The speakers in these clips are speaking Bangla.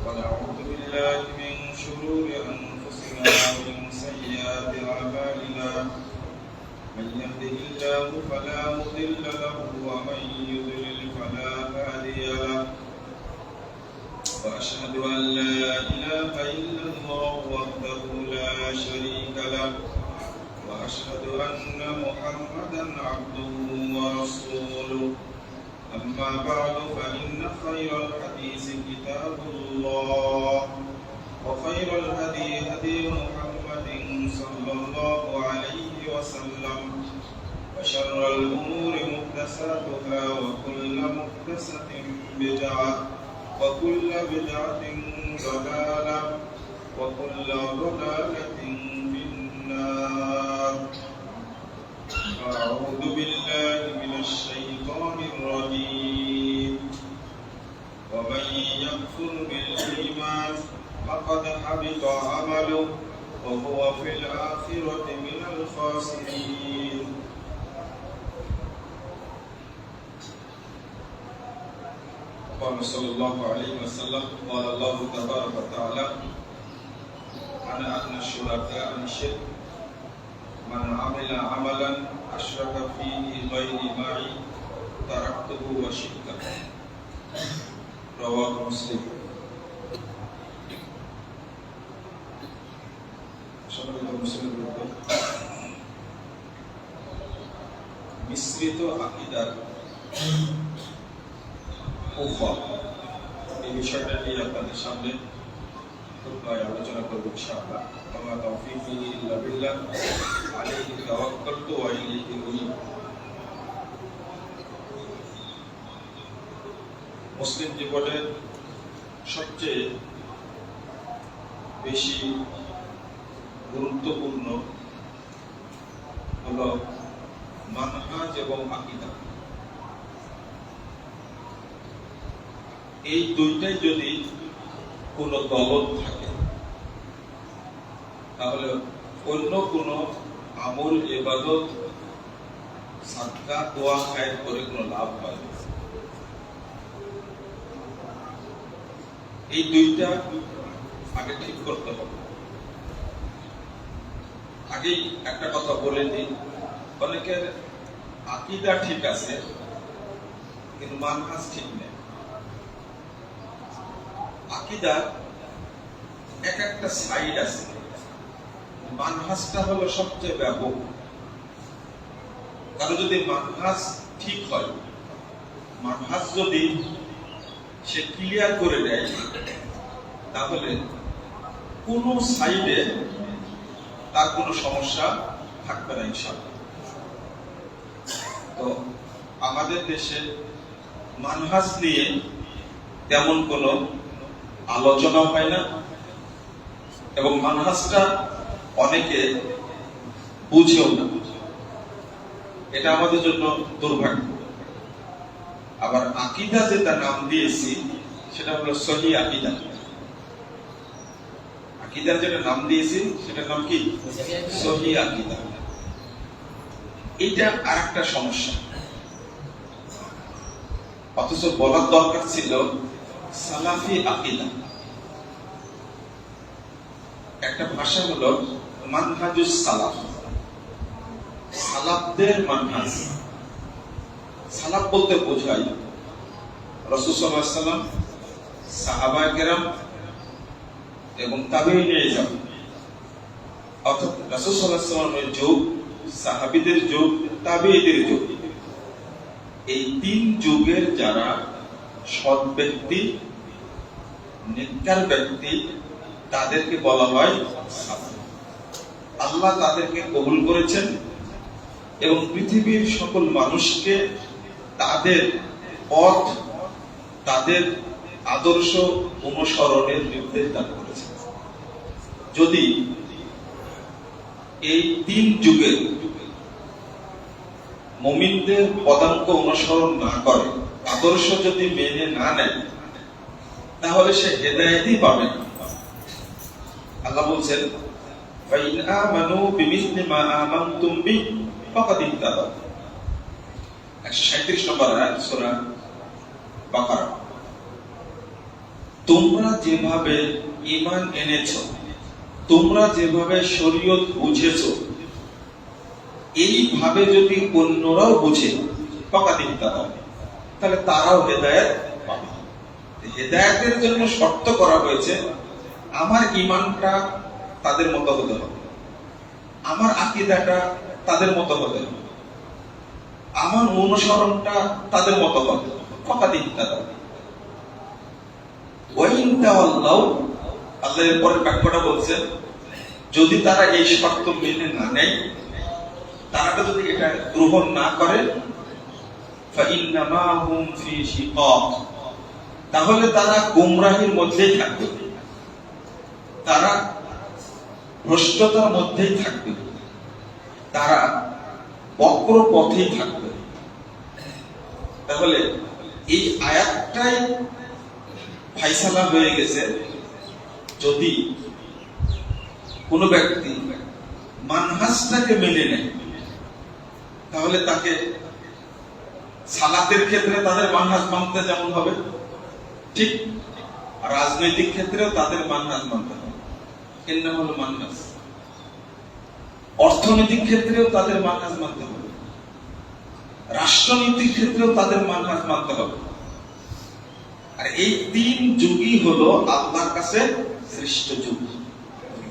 ونعوذ بالله من شرور أنفسنا ومن سيئات أعمالنا من يهده الله فلا مضل له ومن يضلل فلا هادي له وأشهد أن لا إله إلا الله وحده لا شريك له وأشهد أن محمدا عبده ورسوله أما بعد فإن خير الحديث كتاب الله وخير الهدي هدي محمد صلى الله عليه وسلم وشر الأمور محدثاتها وكل محدثة بدعة وكل بدعة ضلالة وكل ضلالة في النار. أعوذ بالله من الشيطان الرجيم. ومن يكفر بالإيمان فقد حبط عمله وهو في الآخرة من الخاسرين. قال صلى الله عليه وسلم قال الله تبارك وتعالى أنا أغنى الشركاء عن الشرك من عمل عملا أشرك فيه غيري معي تركته وشركه. رواه مسلم. মিশ্রিত আকীদার কুফর এই বিষয়টা নিয়ে আপনাদের সামনে আলোচনা করব ইনশাআল্লাহ। ওয়া তাওফীকি ইল্লা বিল্লাহ আলাইহি তাওয়াক্কালতু ওয়া ইলাইহি উনীব। মুসলিম জীবনের সবচেয়ে বেশি গুরুত্বপূর্ণ হলো মানহাজ এবং আকীদা। এই দুইটাই যদি কোনো দলত থাকে তাহলে অন্য কোনো আমল ইবাদত সাদকা দোয়া খায়ের করে কোনো লাভ হয় না। এই দুইটা আগে ঠিক করতে হবে। আগেই একটা কথা বলে দিই, অনেকের আকীদা ঠিক আছে কিন্তু মানহাজ ঠিক নেই। আকীদার এক একটা সাইড আছে, মানহাজটা হলো সবচেয়ে ব্যাপক। কারণ যদি মানহাজ ঠিক হয়, মানহাজ যদি সে ক্লিয়ার করে দেয় তাহলে কোন সাইডে তার কোনো সমস্যা থাকবে না ইনশাআল্লাহ। তো আমাদের দেশে মানহাজ নিয়ে তেমন কোনো আলোচনা হয় না এবং মানহাজটা অনেকে বুঝেও না। এটা আমাদের জন্য দুর্ভাগ্য। আবার আকীদা যেটা নাম দিয়েছি সেটা হলো সহিহ আকীদা। আকীদার যেটা নাম দিয়েছি সেটার নাম কি? সহিহ আকীদা। এটা আরেকটা সমস্যা। অথচ বলার দরকার ছিল সালাফি আকীদা। একটা ভাষা হলো মানহাজুস সালাফ, সালাফদের মানহাজ। সালাফ বলতে বোঝায় রাসূল সাল্লাল্লাহু আলাইহি ওয়াসাল্লাম, সাহাবায়ে কেরাম এবং তাবেঈন ইজম, অর্থাৎ রাসূল সাল্লাল্লাহু আলাইহি ওয়াসাল্লামের যুগ, সাহাবীদের যুগ, তাবেঈদের যুগ, এই তিন যুগের যারা সৎ ব্যক্তি, নেককার ব্যক্তি, তাদেরকে বলা হয় সালাফ। আল্লাহ তাদেরকে কবুল করেছেন এবং পৃথিবীর সকল মানুষকে তাদের পথ, তাদের আদর্শ অনুসরণের নির্দেশ দান করেছেন। যদি এই তিন যুগের মুমিনদের পদাঙ্ক অনুসরণ না করে, আদর্শ যদি মেনে না নেয়, তাহলে সে হেদায়েতই পাবে না। আল্লাহ বলছেন ফাইন আমানু বিমিসলি মা আমানতুম বিহি ফাকাদ ইহতাদাউ। 137 নম্বর আয়াত সূরা বাকারা। তোমরা যেভাবে ঈমান এনেছো, তোমরা যেভাবে শরীয়ত বুঝেছো, এইভাবে যদি অন্যরাও বুঝে ফাকাদ ইহতাদাউ, তাহলে তারাও হেদায়েত পাবে। হেদায়েতের জন্য শর্ত করা হয়েছে আমার ঈমানটা তাদের মতো হতে হবে, আমার আকীদাটা তাদের মতো হতে হবে, আমার অনুসরণটা তাদের মতো হবে। ফাকাদ ইহতাদাউ ওয়া ইন তাওয়াল্লাউ, আল্লাহ এর পরের বাক্যটা বলছে যদি তারা এই শর্ত মেনে না নেয়, তারা যদি এটা গ্রহণ না করে, ফাইন্নামা হুম ফি শিকাক, তাহলে তারা গোমরাহির মধ্যেই থাকবে, তারা ভ্রষ্টতার মধ্যেই থাকবে, তারা বক্র পথেই থাকবে। তাহলে এই আয়াতটাই ফায়সালা হয়ে গেছে। যদি কোনো ব্যক্তি মানহাজটাকে মেনে নেয়, তাহলে তাকে সালাতের ক্ষেত্রে তাদের মানহাজ মানতে যেমন হবে, ঠিক রাজনৈতিক ক্ষেত্রেও তাদের মানহাজ মানতে হবে। এর নাম হলো মানহাজ। অর্থনৈতিক ক্ষেত্রেও তাদের মানহাজ মানতে হবে, রাষ্ট্রনীতির ক্ষেত্রেও তাদের মানহাজ মানতে হবে। আর এই তিন যুগই হলো আল্লাহর কাছে শ্রেষ্ঠ যুগ।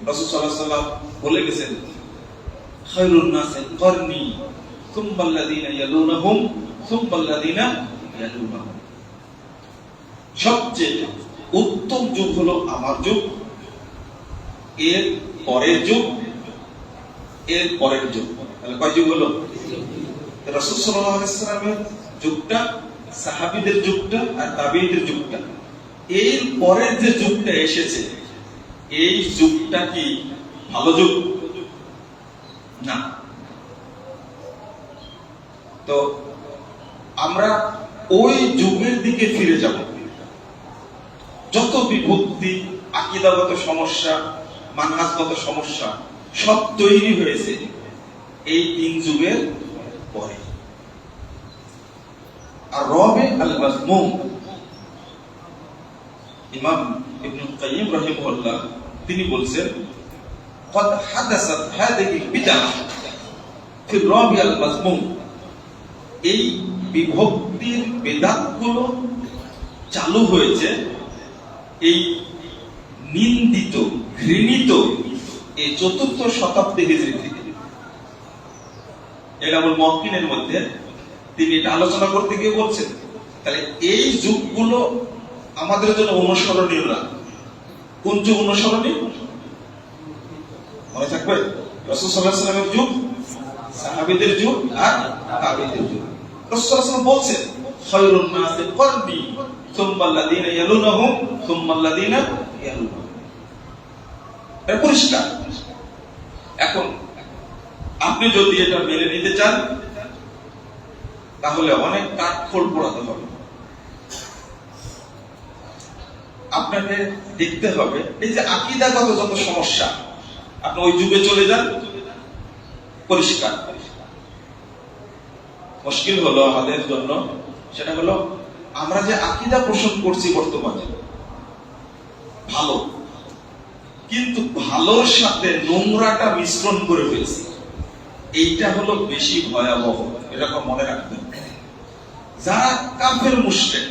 রাসূল সাল্লাল্লাহু আলাইহি ওয়াসাল্লাম বলে গেছেন খায়রুন নাসি করনি সুম্মাল্লাযীনা ইয়ালুনাহুম সুম্মাল্লাযীনা ইয়ালুনাহুম, সবচেয়ে উত্তম যুগ হলো আমার যুগ, এর পরের যুগ, এর পরের যুগ। তাহলে কয় যুগ হলো? রাসূল সাল্লাল্লাহু আলাইহি ওয়াসাল্লামের যুগটা, সাহাবীদের যুগটা আর তাবেঈদের যুগটা। এর পরের যে যুগটা এসেছে, এই যুগটা কি ভালো যুগ? না। তো আমরা ওই যুগের দিকে ফিরে যাব। যত বিভক্তি, আকীদাগত সমস্যা, মানহাজগত সমস্যা সব তৈরি হয়েছে এই তিন যুগের পরে। আর রবে আল মাজমুম, ইমাম ইবনুল কাইয়িম রাহিমাহুল্লাহ তিনি বলছেন قد حدثت هذه البدع في الرابع المذموم, এই বিভক্তির বেদাতগুলো চালু হয়েছে এই নিন্দিত, ঘৃণিত এই ৪র্থ শতাব্দী হিজরি থেকে। ইলমুল মুওয়াক্কিনের মধ্যে তিনি এটা আলোচনা করতে গিয়ে বলছেন তাহলে এই যুগগুলো আমাদের জন্য অনুসরণীয় না। কোন যুগ অনুসরণীয়? মনে থাকবে রাসূল সাল্লাল্লাহু আলাইহি ওয়াসাল্লামের যুগ, সাহাবীদের যুগ আর তাবেঈদের যুগ। রাসূল সাল্লাল্লাহু আলাইহি ওয়াসাল্লাম বলছেন খায়রুন নাসি করনি সুম্মাল্লাযীনা ইয়ালুনাহুম সুম্মাল্লাযীনা ইয়ালুনাহুম। এটা পরিষ্কার। এখন আপনি যদি এটা মেনে নিতে চান তাহলে অনেক কাঠখোল পোড়াতে হবে। আপনাকে দেখতে হবে এই যে আকীদাগত যত সমস্যা, আপনি ওই যুগে চলে যান, পরিষ্কার। মুশকিল হলো আমাদের জন্য, সেটা হলো আমরা যে আকীদা পোষণ করছি বর্তমানে ভালো, কিন্তু ভালোর সাথে নোংরাটা মিশ্রণ করে ফেলছি। এইটা হলো বেশি ভয়াবহ, এরকম মনে রাখবেন। যারা কাফের মুশরিক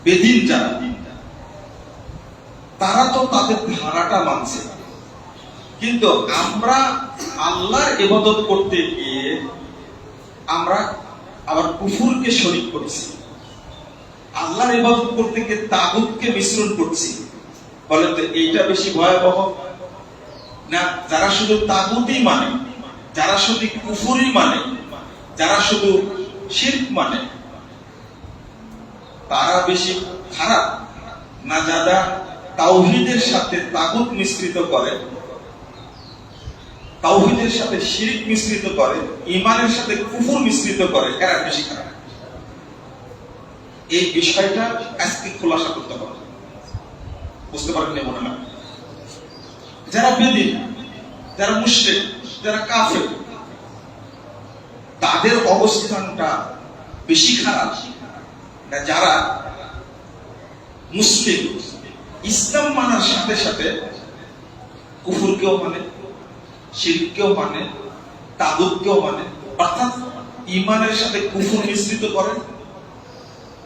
বেদিন যারা, তারা তো তাদের ধারাটা মানছে, কিন্তু আমরা আল্লাহর ইবাদত করতে গিয়ে আমরা আবার কুফুরকে শরীক করছি, আল্লাহর ইবাদত করতে গিয়ে তাগুতকে মিশ্রণ করছি। বলেন তো এইটা বেশি ভয়াবহ না যারা শুধু তাগুতই মানে, যারা শুধু কুফুরই মানে, যারা শুধু শিরক মানে, তারা বেশি খারাপ না যারা তাওহীদের সাথে তাগুত মিশ্রিত করে, তাওহীদের সাথে শিরক মিশ্রিত করে, ঈমানের সাথে কুফর মিশ্রিত করে, এরা বেশি খারাপ? এই বিষয়টা আজকে খোলাসা করতে হবে। বুঝতে পারেন মনে হয় যারা বেদিন, যারা মুশরিক, যারা কাফের, তাদের অবস্থানটা বেশি খারাপ না যারা মুসলিম, ইসলাম মানার সাথে সাথে কুফরকেও মানে, শিরককেও মানে, তাগুতকেও মানে, অর্থাৎ ঈমানের সাথে কুফর মিশ্রিত করে,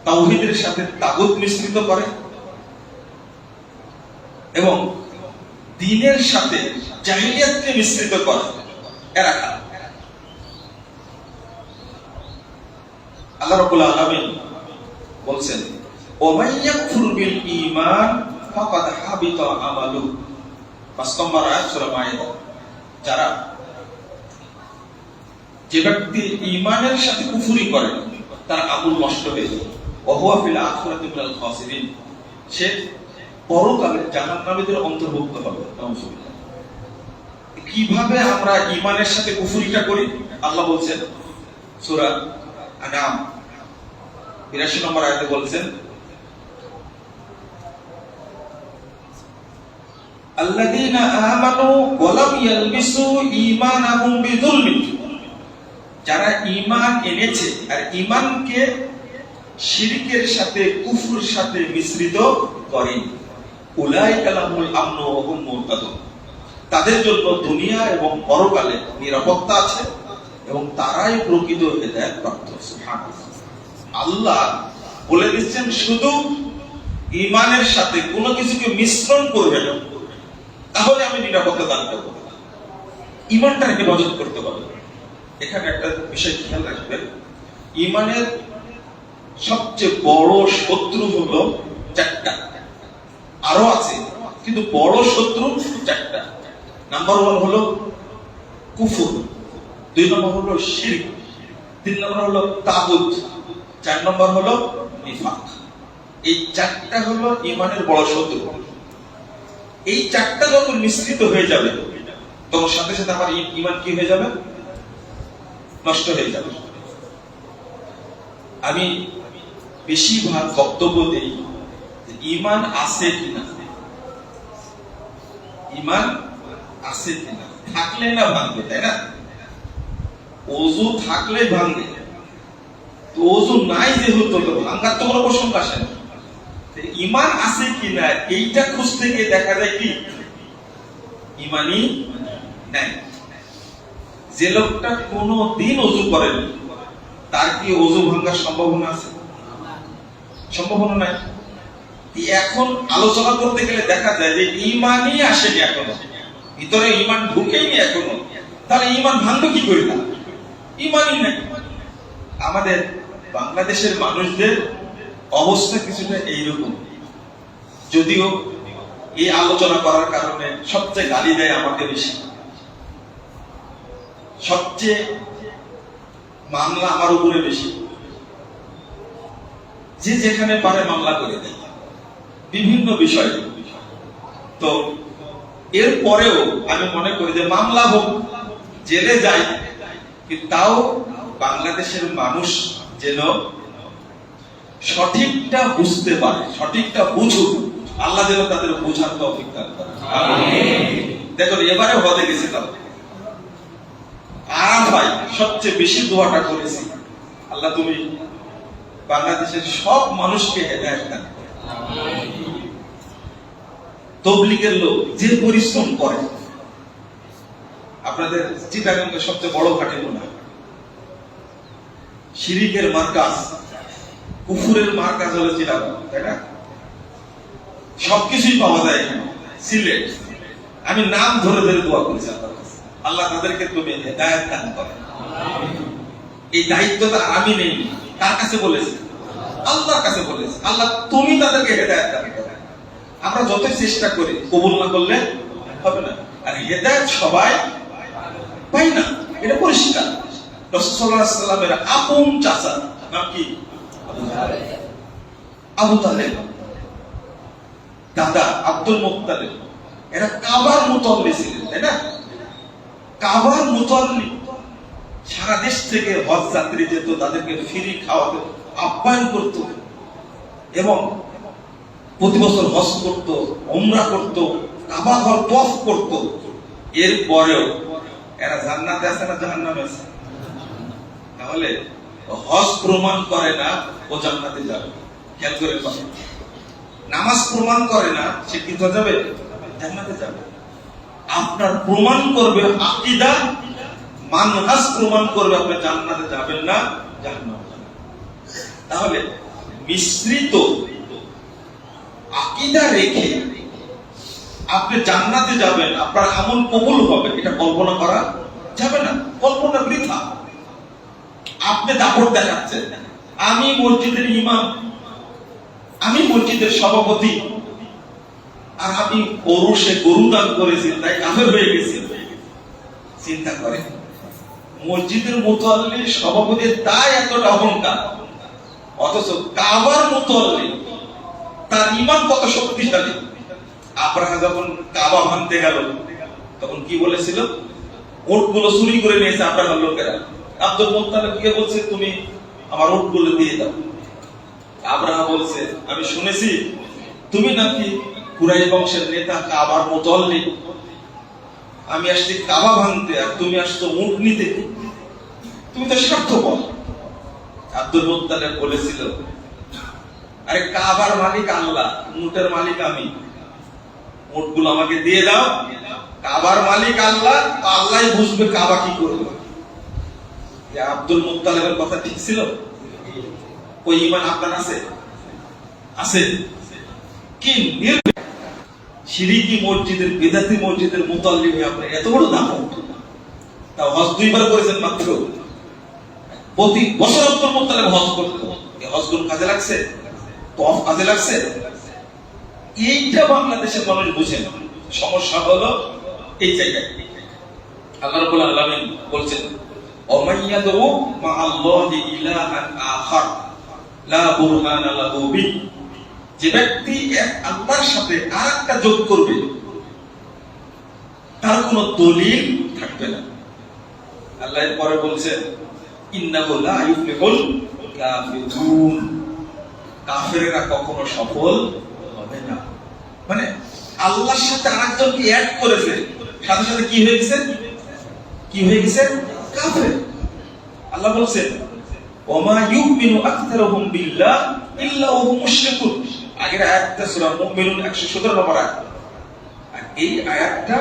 তাওহীদের সাথে তাগুত মিশ্রিত করে এবং দ্বীনের সাথে জাহিলিয়াতকে মিশ্রিত করে, এরা খারাপ। আল্লাহ রাব্বুল আলামিন বলছেন ওমান ইয়াকফুর বিল ঈমান ফাকাদ হাবিতা আমালু। ৫ নম্বর আয়াত সূরা মায়েদা। যারা, যে ব্যক্তি ঈমানের সাথে কুফরি করে তার আমল নষ্ট হয়ে যায়, ওয়া হুয়া ফিল আখিরাতি মিনাল খাসিরিন, সে পরকালে জাহান্নামীদের অন্তর্ভুক্ত হবে। নাউযুবিল্লাহ। কিভাবে আমরা ঈমানের সাথে কুফরিটা করি? আল্লাহ বলছেন সূরা আনাম ৮২ নম্বর আয়াতে বলছেন আল্লাযীনা আমানু ওয়া লাম ইয়ালবিসু ঈমানাহুম বিযুলমিন, যারা ঈমান এনেছে আর ঈমানকে শিরকের সাথে কুফরের সাথে মিশ্রিত করে, উলাইকা লাহুমুল আমনু ওয়া হুম মুহতাদুন, তাদের জন্য দুনিয়া এবং পরকালে নিরাপত্তা আছে এবং তারাই প্রকৃত হেদায়েত প্রাপ্ত। সুবহানাল্লাহ। আল্লাহ বলে দিচ্ছেন শুধু ঈমানের সাথে কোনো কিছুকে মিশ্রণ করবে না, তাহলে আমি নিরাপত্তা দান করব। ঈমানটাকে হেফাজত করতে হবে। এখানে একটা বিষয় খেয়াল রাখবেন, ঈমানের সবচেয়ে বড় শত্রু হলো ৪টা, আরো আছে কিন্তু বড় শত্রু ৪টা। নাম্বার 1 হলো কুফর, ২ নম্বর হলো শিরক, ৩ নম্বর হলো তাগুত, ৪ নম্বর হলো নিফাক। এই ৪টা হলো ঈমানের বড় শত্রু। এই ৪টা যখন মিশ্রিত হয়ে যাবে তখন সাথে সাথে আমার ঈমান কি হয়ে যাবে? নষ্ট হয়ে যাবে। আমি বেশিরভাগ বক্তব্য দেই ঈমান আছে কিনা, ঈমান আছে কিনা, থাকলে না ভাঙবে, তাই না? ওযু থাকলে ভাঙবে, তো ওযু নাই যেহেতু ভাঙার তো কোনো প্রসঙ্গ আসে না। ঈমান আছে কিনা এইটা খুঁজতে গিয়ে দেখা যায় কি ঈমানই নাই। যে লোকটা কোনদিন ওযু করেনি তার কি ওযু ভাঙার সম্ভাবনা আছে? সম্ভাবনা নাই। এখন আলোচনা করতে গেলে দেখা যায় যে ঈমানই আসেনি এখনো, ভিতরে ঈমান ঢুকেইনি এখনো, তাহলে ঈমান ভাঙবে কি করে? না, ঈমানই নাই। আমাদের বাংলাদেশের মানুষদের অবস্থা কিছুটা এইরকম, যদিও এই আলোচনা করার কারণে সবচেয়ে গালি দেয় আমাকে বেশি, সবচেয়ে মামলা আমার উপরে বেশি, যে যেখানে পারে মামলা করে দেয় বিভিন্ন বিষয়। তো এর পরেও আমি মনে করি যে মামলা হোক, জেলে যাই, কিন্তু তাও বাংলাদেশের মানুষ যেন সঠিকটা বুঝতে পারে, সঠিকটা বুঝুক, আল্লাহ যেন তাদের বোঝার তৌফিক দান করেন। দেখুন এবারে হদে গেছে, তাহলে আরাফায় সবচেয়ে বেশি দোয়াটা করেছি, আল্লাহ তুমি বাংলাদেশের সব মানুষকে হেদায়েত দান করো। তবলিগের লোক যে পরিশ্রম করে, আপনাদের চিটাগাঙ্গের সবচেয়ে বড় ঘাটে মনে হয় শিরিকের মার্কাজ, কুফুরের মার্কাজ হলো চিটাগাং, তাই না? সবকিছুই পাওয়া যায় এখানে। সিলেট, আমি নাম ধরে ধরে দোয়া করেছি আল্লাহ তাদেরকে তুমি হেদায়েত দান করো। এই দায়িত্বটা আমি নেই, কার কাছে বলেছি? আল্লাহর কাছে বলেছি, আল্লাহ তুমি তাদেরকে হেদায়েত দান করো। আমরা যত চেষ্টা করি, কবুল না করলে হবে না। আর হেদায়েত সবাই পাই না, এটা পরিষ্কার। রাসূল সাল্লাল্লাহু আলাইহি ওয়াসাল্লামের আপন চাচা নাম কি? আবু তালেব। দাদা আব্দুল মুত্তালিব, এরা কাবার মুতল্লি ছিলেন, তাই না? কাবার মুতল্লি, সারা দেশ থেকে হজ যাত্রী যেত, তাদেরকে ফ্রি খাওয়াতে আপ্যায়ন করত এবং প্রতি বছর হজ করত, উমরা করত, কাবা ঘর তওয়াফ করত। এর পরেও এরা জান্নাতে আছে না জাহান্নামে আছে? তাহলে হজ প্রমাণ করে না ও জান্নাতে যাবে। খেয়াল করে কথা, নামাজ প্রমাণ করে না সে কি যাবে? জান্নাতে যাবে। আপনার প্রমাণ করবে আকীদা, মানহাজ প্রমাণ করবে আপনি জান্নাতে যাবেন না, জাহান্নামে যাবেন। তাহলে মিশ্রিত আকীদা রেখে আপনি জান্নাতে যাবেন, আপনার আমল কবুল হবে, এটা কল্পনা করা যাবে না। কল্পনা বৃথা। আপনি দাপট দেখাচ্ছেন, আমি মসজিদের ইমাম, আমি মসজিদের সভাপতি, আর আমি পৌরুষে গরু দান করেছি তাই কাফের হয়ে গেছি। চিন্তা করে মসজিদের মুতল্লি সভাপতির তাই এতটা অহংকার, অথচ কাবার মুতল্লি তার ইমান কত শক্তিশালী। আব্রাহা যখন কাবা ভাঙতে গেল তখন কি বলেছিল? ওটগুলো চুরি করে নিয়েছে আব্রাহার লোকেরা। আব্দুল মুত্তালিবকে বলছে তুমি আমার ওটগুলো দিয়ে দাও। আব্রাহা বলছে আমি শুনেছি তুমি নাকি কুরাইশ বংশের নেতা, কাবার মুতল্লি, আমি আসছি কাবা ভাঙতে আর তুমি আসছো উট নিতে, তুমি তো স্বার্থপর। আব্দুল মুত্তালিব বলেছিল আরে কাবার মালিক আল্লাহ, উটের মালিক আমি, উটগুলো আমাকে দিয়ে দাও। কাবার মালিক আল্লাহ, আল্লাহই বুঝবে কাবা কি করবে। আব্দুল মুত্তালিবের কথা ঠিক ছিল? ওই ঈমান আপনার আছে? আছে কি? শিরকি মসজিদের, বিদআতি মসজিদের মুতল্লি হয়ে আপনি এত বড় দাপট। তাও হজ 2 বার করেছেন মাত্র। প্রতি বছর আব্দুল মুত্তালিব হজ করত। এই হজগুলো কাজে লাগছে? তওয়াফ কাজে লাগছে? এইটা বাংলাদেশের মানুষ বুঝে না। সমস্যা হলো এই জায়গায়। আল্লাহ রাব্বুল আলামিন বলছেন ওমাইয়াদু মাআল্লাহি ইলাহান আখার লা বুরহানা লাহু বি, যে ব্যক্তি এক আল্লাহর সাথে আরেকটা যোগ করবে তার কোনো দলিল থাকবে না। আল্লাহ এর পরে বলছেন ইন্নাহু লা ইউফলিহুল কাফিরুন, কাফেররা কখনো সফল হবে না। মানে আল্লাহর সাথে আরেকজনকে অ্যাড করেছে, সাথে সাথে কি হয়ে গেছে? কি হয়ে গেছে? কাফের। আল্লাহ বলছেন ওমা ইউমিনু আকতারুহুম বিল্লাহ ইল্লা ওয়া হুম মুশরিকুন। আগের আয়াতটা সূরা মুমিনুন 117 নম্বর আয়াত, আর এই আয়াতটা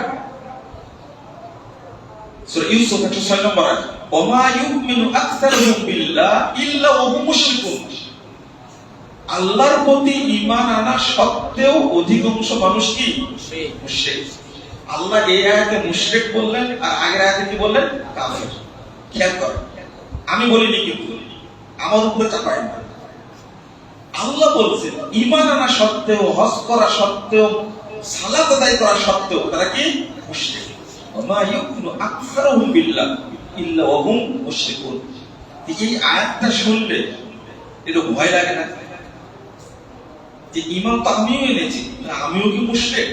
সূরা ইউসুফ 106 নম্বর আয়াত। ওমা ইউমিনু আকতারুহুম বিল্লাহ ইল্লা ওয়া হুম মুশরিকুন। আল্লাহর প্রতি ঈমান আনা সত্ত্বেও অধিকাংশ মানুষ কি? মুশরিক। আল্লাহ এই আয়াতে মুশরিক বললেন আর আগের আয়াতে কি বললেন? কাফের। খেয়াল করেন, আমি বলিনি কিন্তু, আমার উপরে চাপায় না। আল্লাহ বলছেন ঈমান আনা সত্ত্বেও, হজ করা সত্ত্বেও, সালাত আদায় করা সত্ত্বেও তারা কি? মুশরিক। ওমা ইউমিনু আকসারুহুম বিল্লাহ ইল্লা ওয়া হুম মুশরিকুন। এই আয়াতটা শুনলে একটু ভয় লাগে না? যে ঈমান তো আমিও এনেছি, আমিও কি মুশরিক?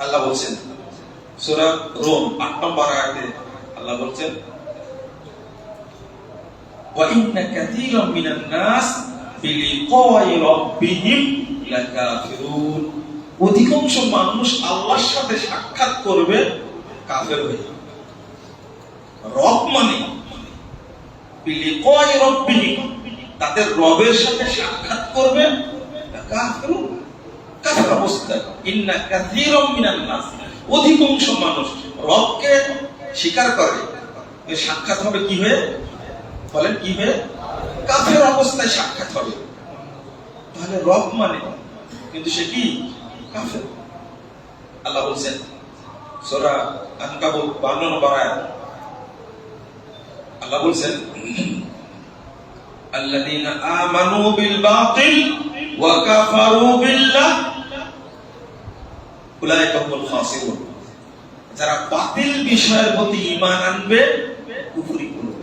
আল্লাহ বলছেন সূরা রুম 8 নম্বর আয়াতে, আল্লাহ বলছেন ওয়া ইন্না কাসীরাম মিনান নাস বিলিকাই রাব্বিহিম লাকাফিরুন। অধিকাংশ মানুষ আল্লাহর সাথে সাক্ষাৎ করবে কাফের হয়ে। রব মানে বিলিকাই রাব্বিহিম, তাদের রবের সাথে সাক্ষাৎ করবে লাকাফিরুন, কাফের অবস্থায়। ইন্না কাসীরাম মিনান নাস, অধিকাংশ মানুষ রবকে স্বীকার করে, সাক্ষাৎ হবে কি হয়ে? বলেন কি হয়ে? কাফের অবস্থায় সাক্ষাৎ হবে। তাহলে রব মানে, কিন্তু সে কি? কাফের। আল্লাহ বলছেন সূরা আনকাবুত 52 নম্বর আয়াত, আল্লাহ বলছেন আল্লাযীনা আমানু বিল বাতিল ওয়া কাফারু বিল্লাহ উলাইকা হুমুল খাসিরুন। যারা বাতিল বিষয়ের প্রতি ঈমান আনবে, কুফরি করবে।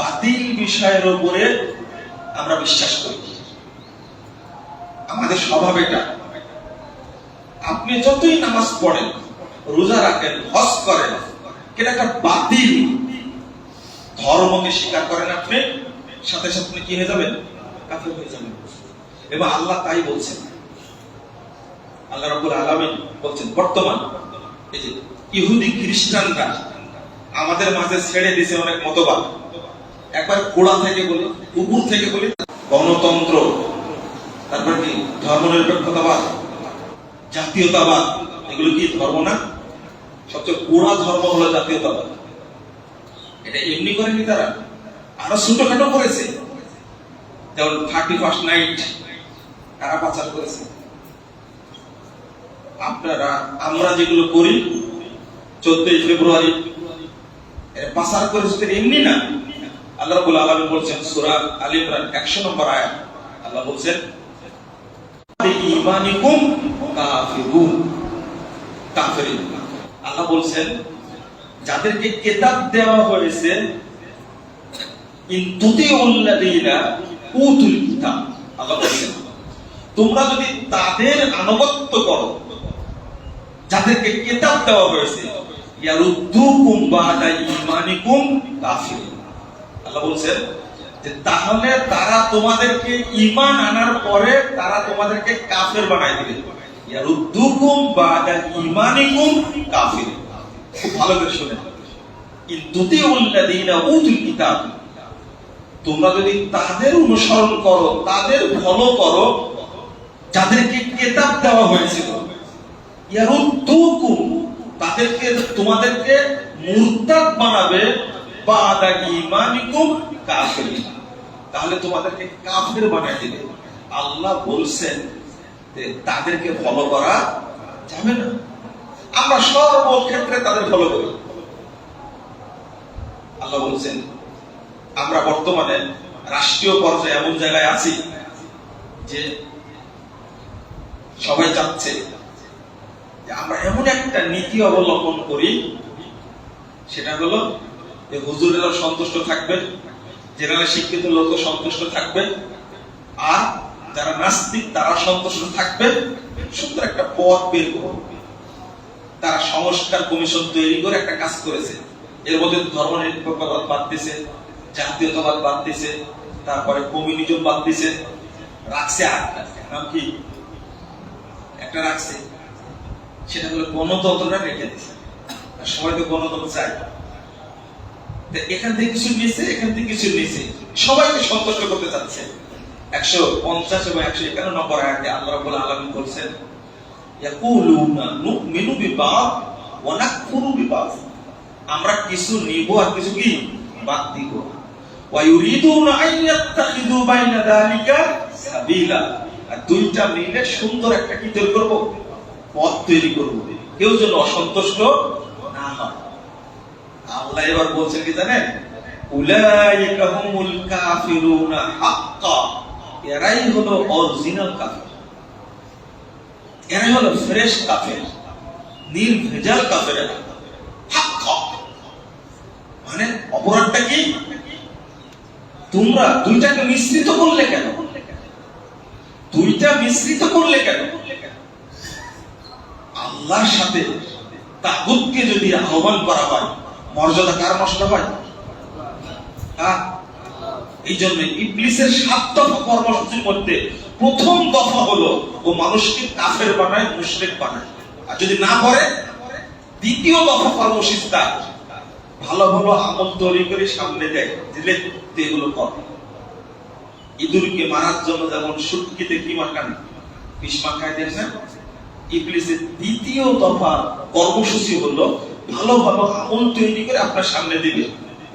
বাতিল বিষয়ের উপরে আমরা বিশ্বাস করি, আমাদের স্বভাব এটা। আপনি যতই নামাজ পড়েন, রোজা রাখেন, হজ করেন, এটা একটা বাতিল ধর্মকে স্বীকার করেন, আপনি সাথে সাথে কি হয়ে যাবেন? কাফের হয়ে যাবেন। এবং আল্লাহ তাই বলছেন, আল্লাহ রাব্বুল আলামিন বলছেন বর্তমান এই যে ইহুদি খ্রিস্টানরা আমাদের মাঝে ছেড়ে দিয়েছে অনেক মতবাদ। একবার গোড়া থেকে বলি, উপর থেকে বলি, গণতন্ত্র, তারপর কি ধর্মনিরপেক্ষতাবাদ, জাতীয়তাবাদ, এগুলো কি ধর্ম না? সবচেয়ে গোড়া ধর্ম হলো জাতীয়তাবাদ। এটা এমনি করেনি তারা, আরো ছোটখাটো করেছে। যেমন 31st নাইট কারা পাচার করেছে। আপনারা আমরা যেগুলো করি 14ই ফেব্রুয়ারি পাচার করেছে, এমনি না। আল্লাহ রাব্বুল আলামিন বলছেন সূরা আলে ইমরান 100 নম্বর আয়াত, আল্লাহ বলছেন ঈমানিকুম কাফিরুন, কাফিরিন। আল্লাহ বলছেন যাদেরকে কিতাব দেওয়া হয়েছে, ইনতুতিউল্লাযীনা উতুল কিতাব, আল্লাহ বলছেন তোমরা যদি তাদের আনুগত্য করো যাদেরকে কিতাব দেওয়া হয়েছে, ইয়ারুদ্দুকুম বাদা ঈমানিকুম কাফিরিন। আল্লাহ বলছেন যে তাহলে তারা তোমাদেরকে ঈমান আনার পরে তারা তোমাদেরকে কাফের বানায় দিবে। ইয়ারুদ্দুকুম বাদা ঈমানিকুম কাফিরিন। খুব ভালো করে শুনেন, ইনতুতিউল্লাযীনা উতুল কিতাব, তোমরা যদি তাদের অনুসরণ করো, তাদের ফলো করো যাদেরকে কিতাব দেওয়া হয়েছিল, ইয়ারুদ্দুকুম, তাদেরকে তোমাদেরকে মুরতাদ বানাবে, বাদা ঈমানিকুম কাফিরিন, তাহলে তোমাদেরকে কাফের বানায় দিবে। আল্লাহ বলছেন যে তাদেরকে ফলো করা যাবে না। আমরা সর্বক্ষেত্রে তাদের ফলো করি। আল্লাহ বলছেন আমরা বর্তমানে রাষ্ট্রীয় পর্যায়ে এমন জায়গায় আছি যে সবাই চাচ্ছে যে আমরা এমন একটা নীতি অবলম্বন করি, সেটা হলো যে হুজুরেরা সন্তুষ্ট থাকবে, জেনারেল শিক্ষিত লোক সন্তুষ্ট থাকবে, আর যারা নাস্তিক তারা সন্তুষ্ট থাকবে। সুন্দর একটা পথ বের করবে। তারা সংস্কার কমিশন তৈরি করে একটা কাজ করেছে। এর মধ্যে ধর্মনিরপেক্ষতাবাদ বাদ দিছে, জাতীয়তাবাদ বাদ দিছে, তারপরে কমিউনিজম বাদ দিছে, রাখছে আটটা। নাম কি? একটা রাখছে, সেটা হলো গণতন্ত্রটা রেখে দিছে। সবাই তো গণতন্ত্র চায়। এখান থেকে কিছু নিয়েছে, এখান থেকে কিছু নিয়েছে, সবাইকে সন্তুষ্ট করতে চাচ্ছে। 150 এবং 151 নম্বর আয়াতে আল্লাহ রাব্বুল আলামিন বলছেন ইয়াকুলুনা নুমিনু বিবাদ ওয়া নাকফুরু বিবাদ, আমরা কিছু নিব আর কিছু কি বাদ দিব। ওয়া ইউরিদুনা আন ইয়াত্তাখিযু বাইনা যালিকা সাবিলা, আর দুইটা মিলে সুন্দর একটা কি তৈরি করব? পথ তৈরি করব, কেউ যেন অসন্তুষ্ট না হয়। আল্লাহ এবার বলছেন কি জানেন? উলাইকা হুমুল কাফিরুনা হাক্কা, এরাই হলো অরিজিনাল কাফের, এরাই হলো ফ্রেশ কাফের, নির্ভেজাল কাফের। হাক্কা মানে অপরাধটা কি? তোমরা দুইটাকে মিশ্রিত করলে কেন? দুইটা মিশ্রিত করলে কেন? আল্লাহর সাথে তাগুতকে যদি আহ্বান করা হয়, মর্যাদা কার নষ্ট হয়? এই জন্য ইবলিসের 7 দফা কর্মসূচির মধ্যে প্রথম দফা হলো ও মানুষকে কাফের বানায়, মুশরিক বানায়। আর যদি না করে, দ্বিতীয় দফা কর্মসূচিটা ভালো ভালো আমল তৈরি করে সামনে দেয়, দিলে এগুলো কর। ইঁদুরকে মারার জন্য যেমন শুটকিতে কি মাখান, বিষ মাখায় দেন না, ইবলিসের দ্বিতীয় দফা কর্মসূচি হলো ভালো ভালো আমল তৈরি করে আপনার সামনে দিবে।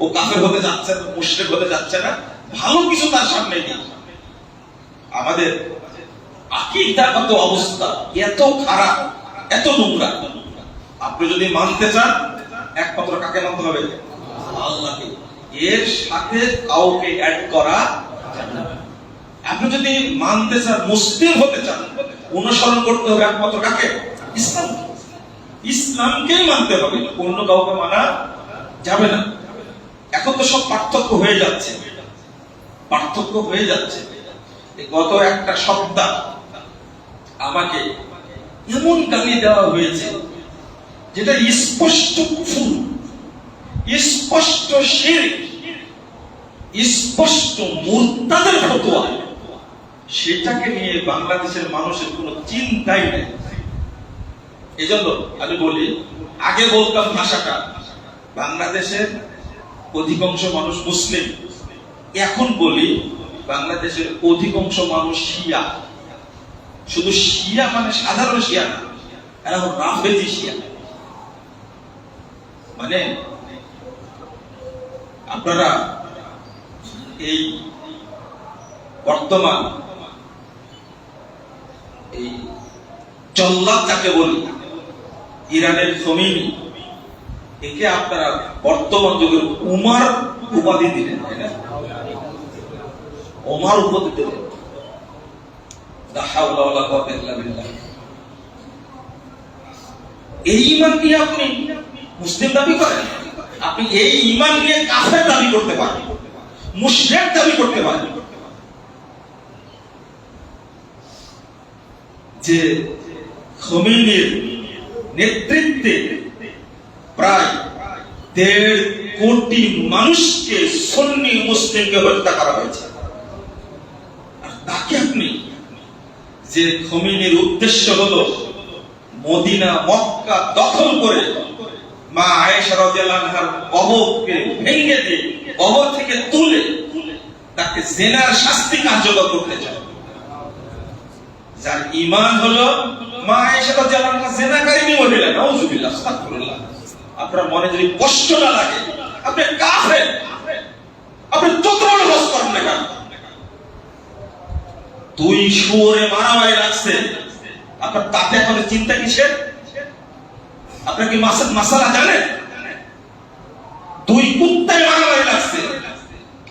ও কাফের হতে যাচ্ছে না, মুশরিক হতে যাচ্ছে না, ভালো কিছু তার সামনে দিন। আমাদের আকীদাগত অবস্থা এত খারাপ, এত নোংরা। আপনি যদি মানতে চান, একমাত্র কাকে মানতে হবে? আল্লাহকে। এর সাথে কাউকে অ্যাড করা যাবে না। আপনি যদি মানতে চান, মুসলিম হতে চান, অনুসরণ করতে হবে একমাত্র কাকে? ইসলাম। ইসলামকেই মানতে হবে, অন্য কাউকে মানা যাবে না। এখন তো সব পার্থক্য হয়ে যাচ্ছে, পার্থক্য হয়ে যাচ্ছে। গত একটা সপ্তাহ আমাকে এমন গালি দেওয়া হয়েছে যেটা স্পষ্ট কুফর, স্পষ্ট শিরক, স্পষ্ট মুরতাদের ফতোয়া। সেটাকে নিয়ে বাংলাদেশের মানুষের কোনো চিন্তাই নেই। এজন্য আমি বলি, আগে বলতাম ভাষাটা বাংলাদেশের অধিকাংশ মানুষ মুসলিম, এখন বলি বাংলাদেশের অধিকাংশ মানুষ শিয়া। শুধু শিয়া মানে সাধারণ শিয়া না, এরা রাফেজি শিয়া। মানে আপনারা এই বর্তমান এই জল্লাদ যাকে বলি, ইরানের খোমেনি, একে আপনারা বর্তমান যুগের উমার উপাধি দিলেন, তাই না? ওমর উপাধি দিলেন। লা হাওলা ওয়ালা কুওয়াতা ইল্লা বিল্লাহ। এই ঈমান নিয়ে আপনি মুসলিম দাবি করেন? আপনি এই ঈমান নিয়ে কাফের দাবি করতে পারেন, মুশরিক দাবি করতে পারেন। যে খোমেনির নেতৃত্বে প্রায় 1.5 কোটি মানুষকে, সুন্নি মুসলিমকে হত্যা করা হয়েছে, আর তাকে আপনি, যে খোমেনির উদ্দেশ্য হলো মদিনা মক্কা দখল করে মা আয়েশা রাদিয়াল্লাহু আনহার কবরকে ভেঙে দিয়ে কবর থেকে তুলে তাকে জিনার শাস্তি কার্যকর করতে চায়। যার ঈমান হলো মা আয়েশা রাদিয়াল্লাহু আনহা জিনাকারিনী মহিলা, নাউযুবিল্লাহ, আস্তাগফিরুল্লাহ। আপনার মনে যদি কষ্ট না লাগে, আপনি কাফের, আপনি যত বড় হজ করেন না কেন, 2 শুয়োরে মারামারি লাগছে, আপনার তাতে এখন চিন্তা কিসের? আপনার কি মাসালা জানেন? 2 কুত্তায় মারামারি লাগছে,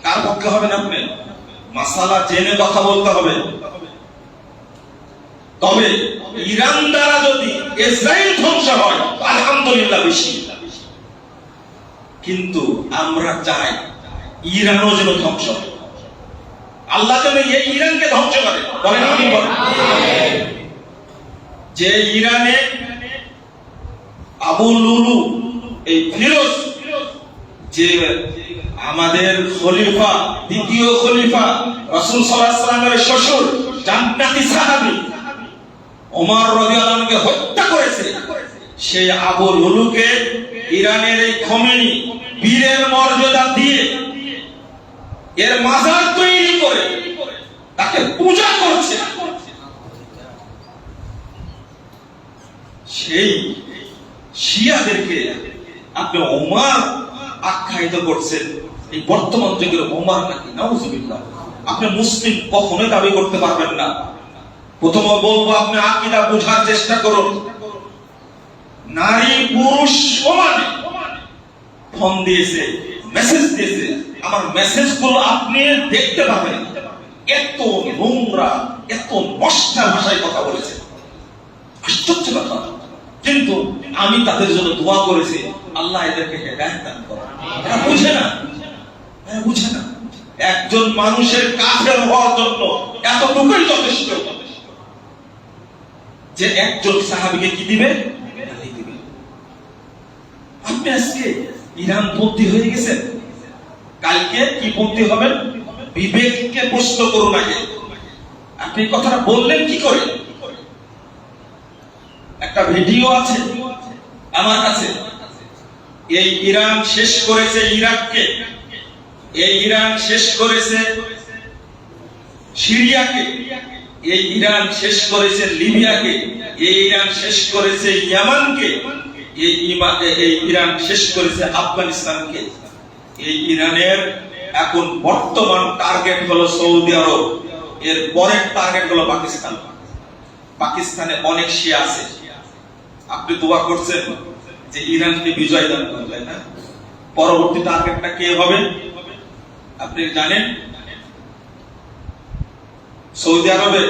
কার পক্ষে হবেন আপনি? মাসালা জেনে কথা বলতে হবে। তবে ইরান দ্বারা যদি ইসরায়েল ধ্বংস হয়, আলহামদুলিল্লাহ বেশি, কিন্তু আমরা চাই ইরানও যেন ধ্বংস হয়। আল্লাহ যেন এই ইরানকে ধ্বংস করে, বলেন আমিন। যে ইরানে আবু লুলু, এই ফিরোজ, যে আমাদের খলিফা, দ্বিতীয় খলিফা, রাসূল সাল্লাল্লাহু আলাইহি ওয়াসাল্লামের শ্বশুর, জান্নাতি সাহাবী ওমর রাদিয়াল্লাহু আনহুকে হত্যা করেছে, সেই আবু লুলুকে ইরানের এই খোমেনি বীরের মর্যাদা দিয়ে এর মাজার তৈরি করে তাকে পূজা করছে। সেই শিয়াদেরকে আপনি ওমর আখ্যায়িত করছেন, এই বর্তমান যুগের ওমর নাকি, নাউযুবিল্লাহ। আপনি মুসলিম কখনোই দাবি করতে পারবেন না। প্রথমে বলবো, আপনি আকীদা বোঝার চেষ্টা করুন। নারী পুরুষ সমানে ফোন দিয়েছে, মেসেজ দিয়েছে, আমার মেসেজ গুলো আপনি দেখতে পাবেন। এত নোংরা, এত নষ্টা ভাষায় কথা বলেছে, আশ্চর্য কথা। কিন্তু আমি তাদের জন্য দোয়া করেছি, আল্লাহ এদেরকে হেদায়েত দান করুন। এরা বুঝে না, এরা বুঝে না। একজন মানুষের কাফের হওয়ার জন্য এতটুকুই যথেষ্ট যে একজন সাহাবীকে কি দিবে? গালি দিবে। আপনি আজকে ইরান পন্থী হয়ে গেছেন, কালকে কি পন্থী হবেন? বিবেককে প্রশ্ন করুন আগে। আপনি কথাটা বললেন কি করে? একটা ভিডিও আছে আমার কাছে, এই ইরান শেষ করেছে ইরাককে, এই ইরান শেষ করেছে সিরিয়াকে, এই ইরান শেষ করেছে লিবিয়াকে, এই ইরান শেষ করেছে ইয়ামানকে, এই ইরান শেষ করেছে আফগানিস্তানকে। এই ইরানের এখন বর্তমান টার্গেট হলো সৌদি আরব, এর পরের টার্গেট হলো পাকিস্তান। পাকিস্তানে অনেক শিয়া আছে, আপনি দোয়া করছেন যে ইরানকে বিজয় দান করবেন না। পরবর্তী টার্গেটটা কে হবে আপনি জানেন? সৌদি আরবে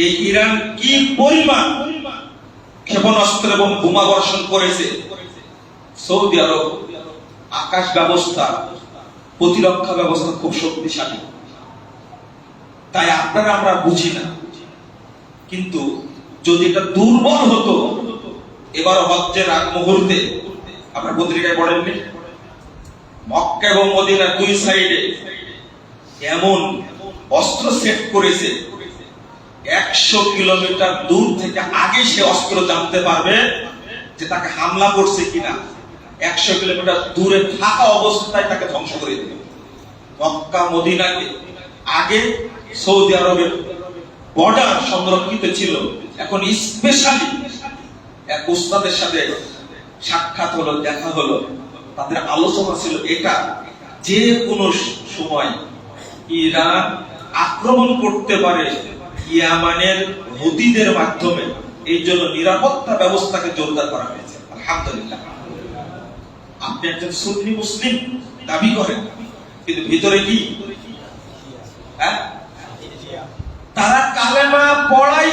এই ইরান কি পরিমাণ ক্ষেপণাস্ত্র এবং বোমা বর্ষণ করেছে। সৌদি আরব আকাশ ব্যবস্থা, প্রতিরক্ষা ব্যবস্থা খুব শক্তিশালী, তাই আপনারা আমরা বুঝি না। কিন্তু যদি এটা দুর্বল হতো, এবার হজ্জের আগ মুহূর্তে আপনার পত্রিকায় পড়েননি, মক্কা এবং মদিনার দুই সাইডে এমন অস্ত্র সেট করেছে 100 কিলোমিটার দূর থেকে আগে সে অস্ত্র জানতে পারবে যে তাকে হামলা করছে কিনা। 100 কিলোমিটার দূরে থাকা অবস্থায় তাকে ধ্বংস করে দেবে। মক্কা মদিনাকে আগে সৌদি আরবের বর্ডার সংরক্ষিত ছিল, এখন স্পেশালি এক উস্তাদের সাথে সাক্ষাৎ হলো, দেখা হলো, তাদের আলোচনা ছিল এটা, যে কোনো সময় ইরান আক্রমণ করতে পারে ইয়ামানের হুতিদের মাধ্যমে। এই জন্য নিরাপত্তা ব্যবস্থাকে জোরদার করা হয়েছে। আলহামদুলিল্লাহ। আপনি একজন সুন্নি মুসলিম দাবি করেন, কিন্তু ভিতরে কি? তারা কালেমা পড়াই,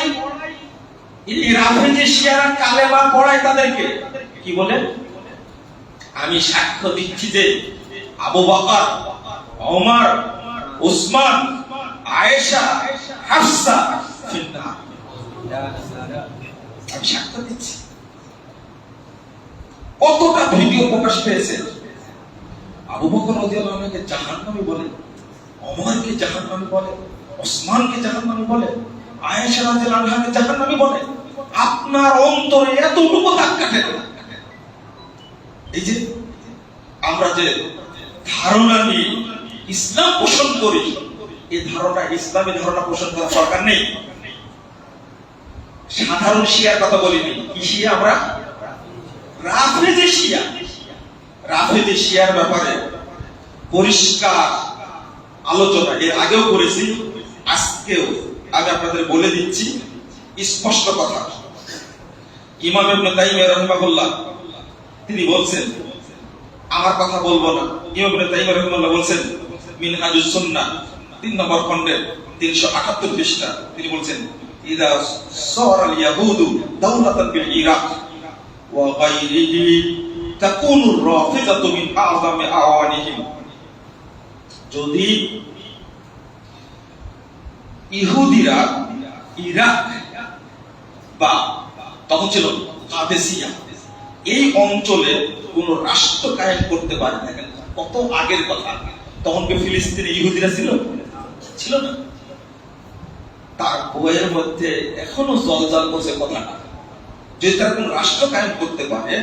রাফেজি শিয়ারা কালেমা পড়ায় তাদেরকে। কি বলে? আমি সাক্ষ্য দিচ্ছি যে আবু বকর, ওমর, উসমান, আয়েশা, হাফসা ফিন্নার। আমি সাক্ষ্য দিচ্ছি। কতটা ভিডিও প্রকাশ পেয়েছে। আবু বকর রাদিয়াল্লাহু আনহুকে জাহান্নামী বলে, ওমরকে জাহান্নামী বলে, উসমানকে জাহান্নামী বলে, আয়েশা রাদিয়াল্লাহু আনহাকে জাহান্নামী বলে। আপনার অন্তরে এতটুকু দাগ কাটে না। এই যে আমরা যে ধারণা নিয়ে ইসলাম পোষণ করি, এই ধারণা ইসলামী ধারণা পোষণ করার দরকার নেই। সাধারণ শিয়ার কথা বলিনি, কি শিয়া? আমরা রাফেজি শিয়া। রাফেজি শিয়ার ব্যাপারে পরিষ্কার আলোচনা এর আগেও করেছি, আজকেও আমি আপনাদের বলে দিচ্ছি স্পষ্ট কথা। ইমাম ইবনে তাইমিয়া রাহিমাহুল্লাহ তিনি বলছেন, আমার কথা বলবো না, ইমাম ইবনে তাইমিয়া রাহিমাহুল্লাহ বলছেন মিনহাজুস সুন্নাহ 3 নম্বর খণ্ডের 378 পৃষ্ঠা, তিনি বলছেন ইদা সারাল ইয়াহুদু দাওলাতান বিল ইরাক ওয়া গায়রিহি তাকুনু রাফিদাতু মিন আ'যামি আওয়ানিহিম। যদি ইহুদিরা ইরাক বা তখন ছিল কাদেসিয়া, এই অঞ্চলে কোন রাষ্ট্র কায়েম করতে পারে না। কত আগের কথা, তখন কি ফিলিস্তিনে ইহুদিরা ছিল? ছিল না। তার বইয়ের মধ্যে এখনো জলজাল করছে কথাটা, যদি তারা কোন রাষ্ট্র কায়েম করতে পারে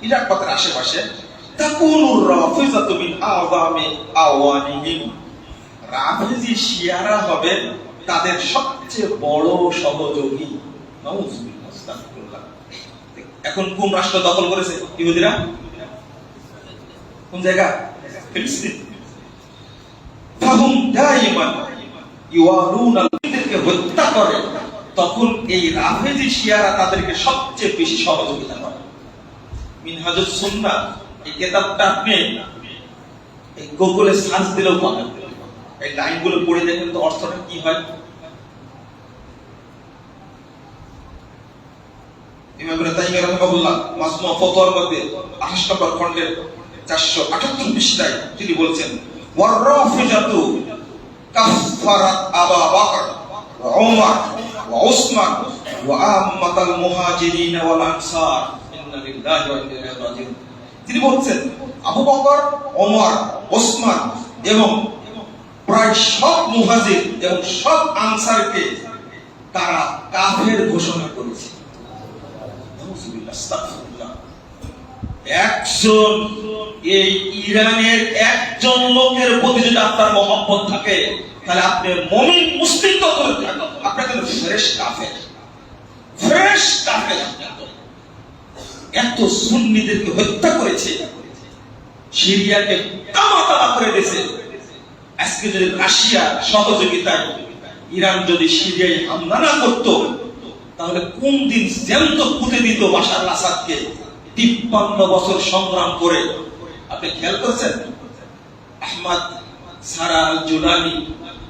ইরাক পাতের আশেপাশে, তাকুনুর রাফিজাতু মিন আ'যামি আওয়ানিহিম, রাফেজি শিয়ারা হবে তাদের সবচেয়ে বড় সহযোগী। নাউযুবিল্লাহ, আস্তাগফিরুল্লাহ। এখন কোন রাষ্ট্র দখল করেছে ইহুদিরা? কোন জায়গা? ফিলিস্তিন। ফাহুম দাইমান ইওয়ালুনা, তাদেরকে হত্যা করে, তখন এই রাফেজি শিয়ারা তাদেরকে সবচেয়ে বেশি সহযোগিতা করে। মিনহাজুস সুন্নাহ এই কিতাবটা আপনি এই গুগলে সার্চ দিলেও পাবেন। এই লাইনগুলো পড়ে দেখেন তো অর্থটা কি হয়। ইমাম ইবনে তাইমিয়া রাহিমাহুল্লাহ মাজমু ফতোয়ার মধ্যে 28 নম্বর খণ্ডের 478 পৃষ্ঠায় তিনি বলছেন ওয়ার রাফিজাতু কাফফারাত আবু বকর ওয়া ওমর ওয়া উসমান ওয়া আম্মাতাল মুহাজিরিন ওয়াল আনসার ইন্না লিল্লাহি ওয়া ইন্না ইলাইহি রাজিউন। তিনি বলছেন আবু বকর, ওমর, ওসমান এবং প্রায় সব মুহাজির এবং সব আনসারকে তারা কাফের ঘোষণা করেছে। একজন এই ইরানের একজন লোকের প্রতি যদি আপনার মহব্বত থাকে, তাহলে আপনি মুমিন মুসলিম তো করে থাকেন, আপনার কিন্তু ফ্রেশ কাফের, ফ্রেশ কাফের। এত সুন্নিদেরকে হত্যা করেছে, সিরিয়াকে তামা তামা করে দিয়েছে। আজকে যদি রাশিয়া সহযোগিতায় ইরান যদি সিরিয়ায় হামলা না করতো, তাহলে কোন দিন জ্যান্ত পুঁতে দিত বাশার আল আসাদকে 53 বছর সংগ্রাম করে। আপনি খেয়াল করছেন, আহমদ সারা আল জুলানি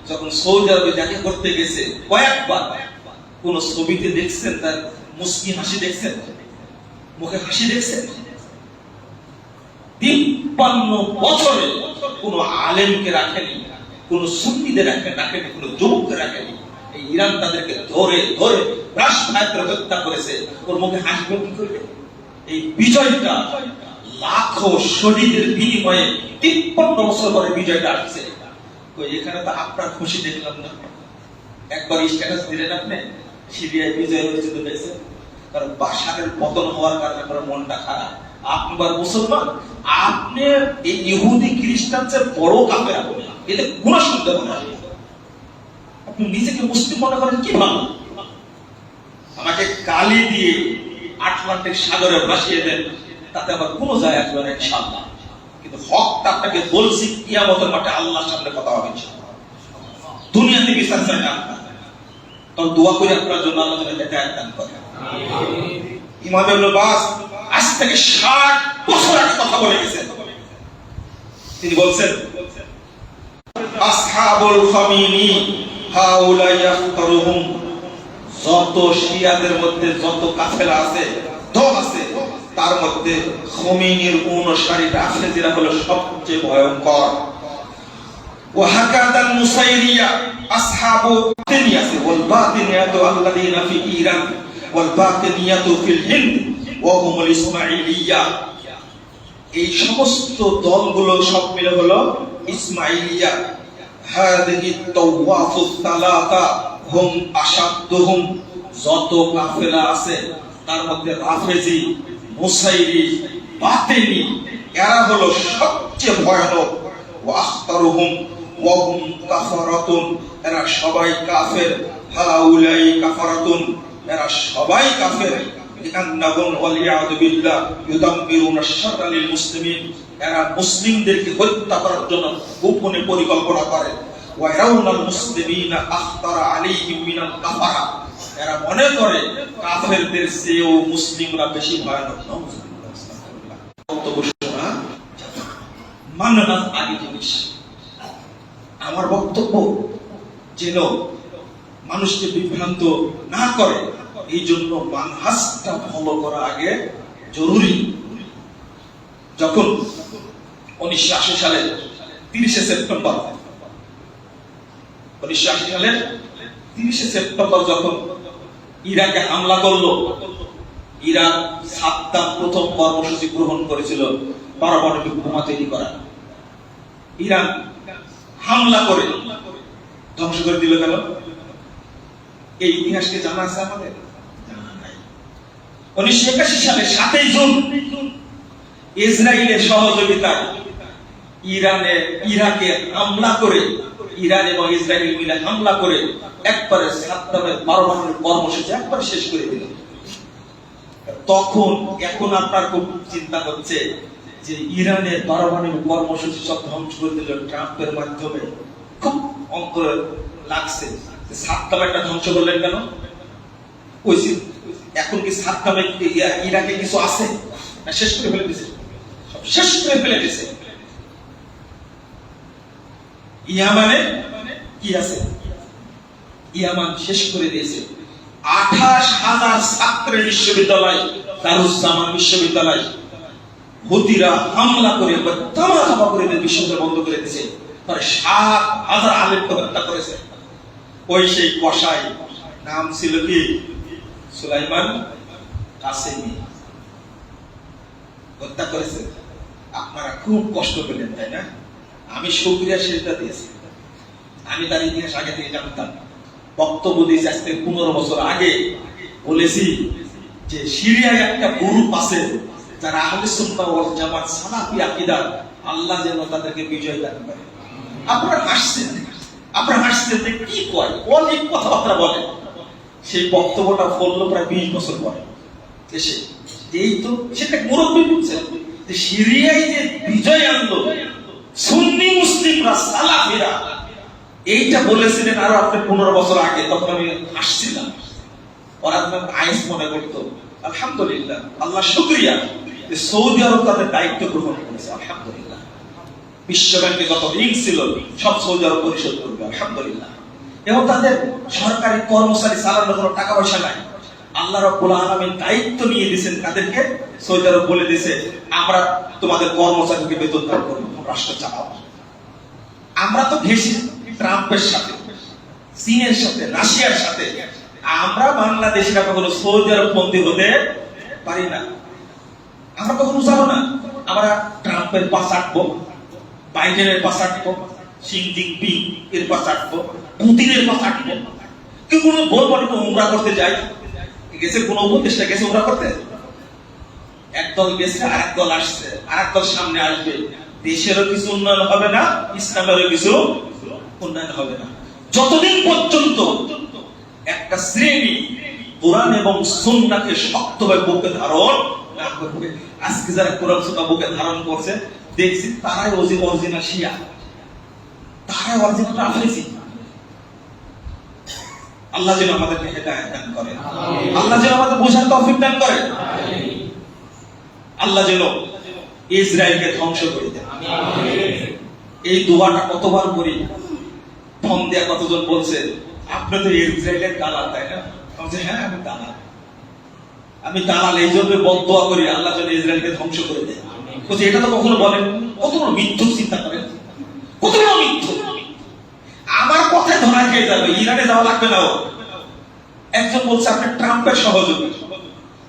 যখন সৌদি আরবে দেখা করতে গেছে, কয়েকবার কোন ছবিতে দেখছেন তার মুস্কি হাসি দেখছেন, মুখে হাসি দেখছেন? 53 বছরে কোন আলেমকে রাখেনি, কোন সুন্নিদের রাখেনি, কোন যুবককে রাখেনি। এই ইরান তাদেরকে ধরে ধরে রাষ্ট্রনায়করা হত্যা করেছে। ওর মুখে হাসবে কি করবে? এই বিজয়টা লাখো শহীদের বিনিময়ে 53 বছর পরে বিজয়টা আসছে। এখানে তো আপনার খুশি দেখলাম না, একবার স্ট্যাটাস দিলেন আপনি সিরিয়ায় বিজয় হয়েছে তো দেখছে, কারণ বাশারের পতন হওয়ার কারণে আপনার মনটা খারাপ। আপনি মুসলমান, আপনি এই ইহুদি খ্রিস্টান চেয়ে বড় কাফের, আপনি এতে গুনাহ শুনতে পারেন। আপনি নিজেকে মুসলিম মনে করেন কি ভালো? আমাকে গালি দিয়ে আটলান্টিক সাগরে ভাসিয়ে দেন, তাতে আমার কোনো যায় আসবে না ইনশাআল্লাহ। কিন্তু হকটা আপনাকে বলছি, কিয়ামতের মাঠে আল্লাহর সামনে কথা হবে ইনশাআল্লাহ। দুনিয়াতে বিচার চাই না, তখন দোয়া করি আপনার জন্য আল্লাহ যেন হেদায়েত দান করেন। ইমাম ইবনে বাস আজ থেকে 60 বছর আগে কথা বলে গেছেন। তিনি বলছেন, আসহাবুল খামিনি হাউলা ইয়াফতারুহুম, যত শিয়াদের মধ্যে যত কাফেলা আছে, দল আছে, তার মধ্যে খামিনির অনুসারী রাফেজিরা হলো সবচেয়ে ভয়ঙ্কর। ওয়া হাকাদাল মুসাইরিয়া আসহাবু তিনিয়াসি ওয়াল বাতিনিয়াতু আল্লাযিনা ফি ইরান ওয়াল বাতিনিয়াতু ফিল হিন্দ ওয়া হুমুল ইসমাইলিয়া। এই সমস্ত দলগুলো সব মিলে হলো ইসমাইলিয়া। হাদিহি তাওয়াফুস সালাতা হুম আশাদুহুম, যত কাফেলা আছে তার মধ্যে রাফেজি, মুসাইরি, বাতিনি এরা হলো সবচেয়ে ভয়ানক। ওয়া আখতারুহুম ওয়া হুম কাফারাতুন, এরা সবাই কাফের। হাউলাই কাফারাতুন, এরা সবাই কাফের। লিআন্নাহুম ওয়ালিয়াযু বিল্লাহ ইউদাম্মিরুনা আশ-শাররা লিল মুসলিমিন, এরা মুসলিমদেরকে হত্যা করার জন্য গোপনে পরিকল্পনা করে। ওয়া ইয়ারাউনাল মুসলিমিনা আখতারা আলাইহিম মিনাল কাফারা, এরা মনে করে কাফেরদের চেয়েও মুসলিমরা বেশি ভয়ানক। মানহাজ আগে জিনিস, আমার বক্তব্য যেন মানুষকে বিভ্রান্ত না করে, এই জন্য মানহাজটা ফলো করা আগে জরুরি। যখন 1980 সালের 30 সেপ্টেম্বর 1980 সালের 30 সেপ্টেম্বর যখন ইরাকে হামলা করলো, ইরাক সাদ্দাম প্রথম কর্মসূচি গ্রহণ করেছিল পারমাণবিক বোমা তৈরি করা। ইরান হামলা করে ধ্বংস করে দিল কেন? এই ইতিহাসকে জানা আছে আমাদের? জানা নাই। 1981 সালে 7 জুন ইসরায়েলের সহযোগিতায় ইরাকে হামলা করে, ইরান এবং ইসরায়েল মিলে হামলা করে একবারে সাদ্দামের পারমাণবিক কর্মসূচি একবারে শেষ করে দিল। তখন এখন আপনার খুব চিন্তা হচ্ছে যে ইরানের পারমাণবিক কর্মসূচি সব ধ্বংস করে দিল ট্রাম্পের মাধ্যমে। খুব অন্তরে লাগছে সাদ্দাম একটা ধ্বংস করলেন কেন? কইছি এখন কি সাদ্দামে ইরাকে কিছু আছে না? শেষ করে ফেলে দিয়েছে, সব শেষ করে ফেলে দিয়েছে। ইয়ামানে কি আছে? ইয়ামান শেষ করে দিয়েছে। 28,000 ছাত্রের বিশ্ববিদ্যালয়, দারুজ্জামান বিশ্ববিদ্যালয় হুতিরা হামলা করে তামা করে দিয়ে বিশ্ববিদ্যালয় বন্ধ করে দিয়েছে। তার 7,000 আলেমকে হত্যা করেছে। ওই সেই কসাই, নাম ছিল কি? সুলাইমান কাসেমি, হত্যা করেছে। আপনারা খুব কষ্ট পেলেন তাই না? আমি শুকরিয়া সেটা দিয়েছি। আমি তার ইতিহাস আগে থেকে জানতাম। বক্তব্য দিয়েছি আজ থেকে 15 বছর আগে। বলেছি যে সিরিয়ায় একটা গ্রুপ আছে যারা আহলে সুন্নাহ ওয়াল জামাত সালাফি আকীদা, আল্লাহ যেন তাদেরকে বিজয় দান করে। আপনারা হাসছেন যে কি কয়, অনেক কথাবার্তা বলে। সেই বক্তব্যটা বললো প্রায় 20 বছর পরে এসে। এই তো সেটা মুরব্বী বলছেন যে সিরিয়ায় যে বিজয় আনলো সুন্নি মুসলিমরা সালাফিরা, এইটা বলেছিলেন আরো আপনি 15 বছর আগে। তখন আমি হাসছিলাম। ওরা আইস মনে করতো। আলহামদুলিল্লাহ, আল্লাহ শুকরিয়া যে সৌদি আরব তাদের দায়িত্ব গ্রহণ করেছে। আলহামদুলিল্লাহ, বিশ্ব ব্যাংকে যত ঋণ ছিল সব সৌদি আরব পরিশোধ করবে। আলহামদুলিল্লাহ। এবং তাদের সরকারি কর্মচারী চালানোর কোনো টাকা পয়সা নাই। আল্লাহ রাব্বুল আলামিন দায়িত্ব নিয়ে দিয়েছেন তাদেরকে। সৌদি আরব বলে দিয়েছে আমরা তোমাদের কর্মচারীকে বেতন দান করবো, রাষ্ট্র চালাও। আমরা তো ঘেঁষি ট্রাম্পের সাথে, চীনের সাথে, রাশিয়ার সাথে। আমরা বাংলাদেশিরা কখনো সৌদি আরব বন্দী হতে পারি না। আমরা কখনো যাবো না। আমরা ট্রাম্পের পাশ আটবো, বাইডেনের পাশ আটবো, শি জিনপিং এর পাশ আটবো, পুতিনের পাশ আটবো। কেউ কোনো বলবো না উমরা করতে যাই, গেছে কোন উপদেশটা গেছে উমরা করতে? একদল গেছে, আরেক দল আসছে, আরেক দল সামনে আসবে। দেশেরও কিছু উন্নয়ন হবে না, ইসলামেরও কিছু উন্নয়ন হবে না যতদিন পর্যন্ত একটা শ্রেণী কোরআন এবং সুন্নাহকে শক্তভাবে বুকে ধারণ না করবে। আজকে যারা কোরআন সুন্নাহ বুকে ধারণ করছে দেখছি তারাই অরিজিনাল শিয়া, তারাই অরিজিনাল আফ্রিদি। আল্লাহ যেন আমাদেরকে হেদায়েত দান করেন, আল্লাহ যেন আমাদের বোঝার তৌফিক দান করেন, আল্লাহ যেন ইসরায়েলকে ধ্বংস করে দেন। এই দোয়াটা কতবার করি, ফোন দেয়া কতজন বলছে আপনি তো ইসরায়েলের দালাল, তাই না? হ্যাঁ আমি দালাল, এই জন্য বদদোয়া করি আল্লাহ যেন ইসরায়েলকে ধ্বংস করে দেয়। এটা তো কখনো বলেন? কত বড় মিথ্যুক চিন্তা করেন, কত বড় মিথ্যুক। আমার কথায় ধরা খেয়ে যাবে, ইরানে যাওয়া লাগবে না। একজন বলছে আপনি ট্রাম্পের সহযোগী,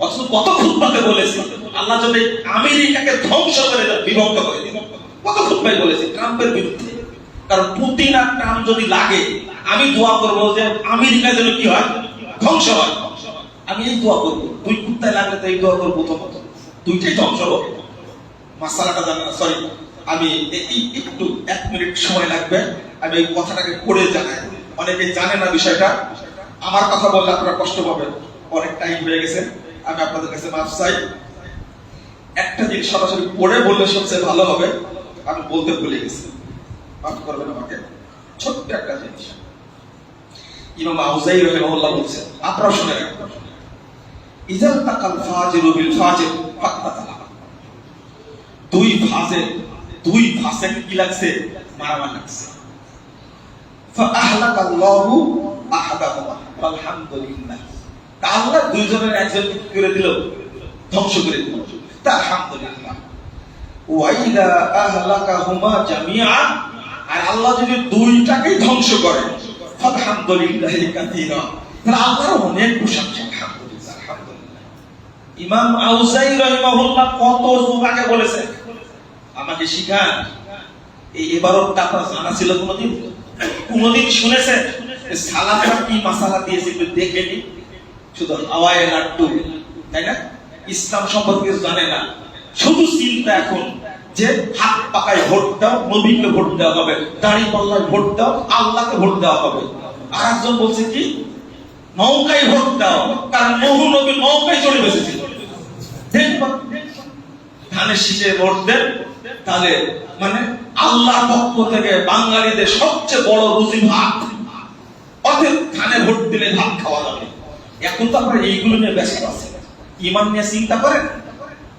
অথচ কত খুতবাতে বলেছে আল্লাহ যদি আমেরিকাকে ধ্বংস করে দেন, বিভক্ত করে দেন। কত খুতবায় বলেছে ট্রাম্পের বিরুদ্ধে। কারণ পুতিন আর ট্রাম্প যদি লাগে, আমি দোয়া করবো যে আমেরিকা যেন কি হয়, ধ্বংস হয়। আমি এই দোয়া করবো। দুই কুত্তায় লাগলে তো এই দোয়া করবো, প্রথমত দুইটাই ধ্বংস হবে। মাসালাটা জানা, সরি আমি একটু 1 মিনিট সময় লাগবে, আমি এই কথাটাকে পড়ে জানাই। অনেকে জানে না বিষয়টা। আমার কথা বললে আপনারা কষ্ট পাবেন, অনেক টাইম হয়ে গেছে। আমি আপনাদের কাছে মাফ চাই। একটা জিনিস সরাসরি পড়ে বললে সবচেয়ে ভালো হবে, আমি বলতে ভুলে গেছি, মাফ করবেন আমাকে। ছোট্ট একটা জিনিস ইমাম আউজাই রাহিমাহুল্লাহ বলছেন, আপনারা শুনে রাখবেন। ইজা তাকাল ফাজিরু বিল ফাজির ফাকতালা। দুই ফাসিক কি লাগছে? মারামারি লাগছে। ফাআহলাকাল্লাহু আহাদাহুমা আলহামদুলিল্লাহ। আল্লাহ দুইজনের একজনকে কি করে দিল? ধ্বংস করে দিল। তা আলহামদুলিল্লাহ। ওয়া ইযা আহলাকাহুমা জামিআন, আর আল্লাহ যদি দুইটাকেই ধ্বংস করে, আলহামদুলিল্লাহি কাসীরা, তাহলে আল্লাহর অনেক প্রশংসা। আলহামদুলিল্লাহ, আলহামদুলিল্লাহ। ইমাম আউজাই রাহিমাহুল্লাহ কত যুগ আগে বলেছেন, আমাকে শিখান। এই ইবারতটা আপনার জানা ছিল কোনদিন শুনেছেন? সালাফরা কি মাসালা দিয়েছে একটু দেখে নি। শুধু হাওয়ায় লাড্ডু, তাই না? ইসলাম সম্পর্কে জানে না। শুধু চিন্তা এখন যে হাত পাকায় ভোট দাও, নবীকে ভোট দেওয়া হবে, দাড়ি পাল্লায় ভোট দাও, আল্লাহকে ভোট দেওয়া হবে। আর একজন বলছে কি নৌকায় ভোট দাও, কারণ বহু নবী নৌকায় চলে বেঁচেছিল। ধানের শীষে ভোট দেন, তাহলে মানে আল্লাহ পক্ষ থেকে বাঙালিদের সবচেয়ে বড় রুজি ভাত, অতএব ধানে ভোট দিলে ভাত খাওয়া যাবে। এখন তো আমরা এইগুলো নিয়ে ব্যস্ত আছি, ঈমান নিয়ে চিন্তা করেন।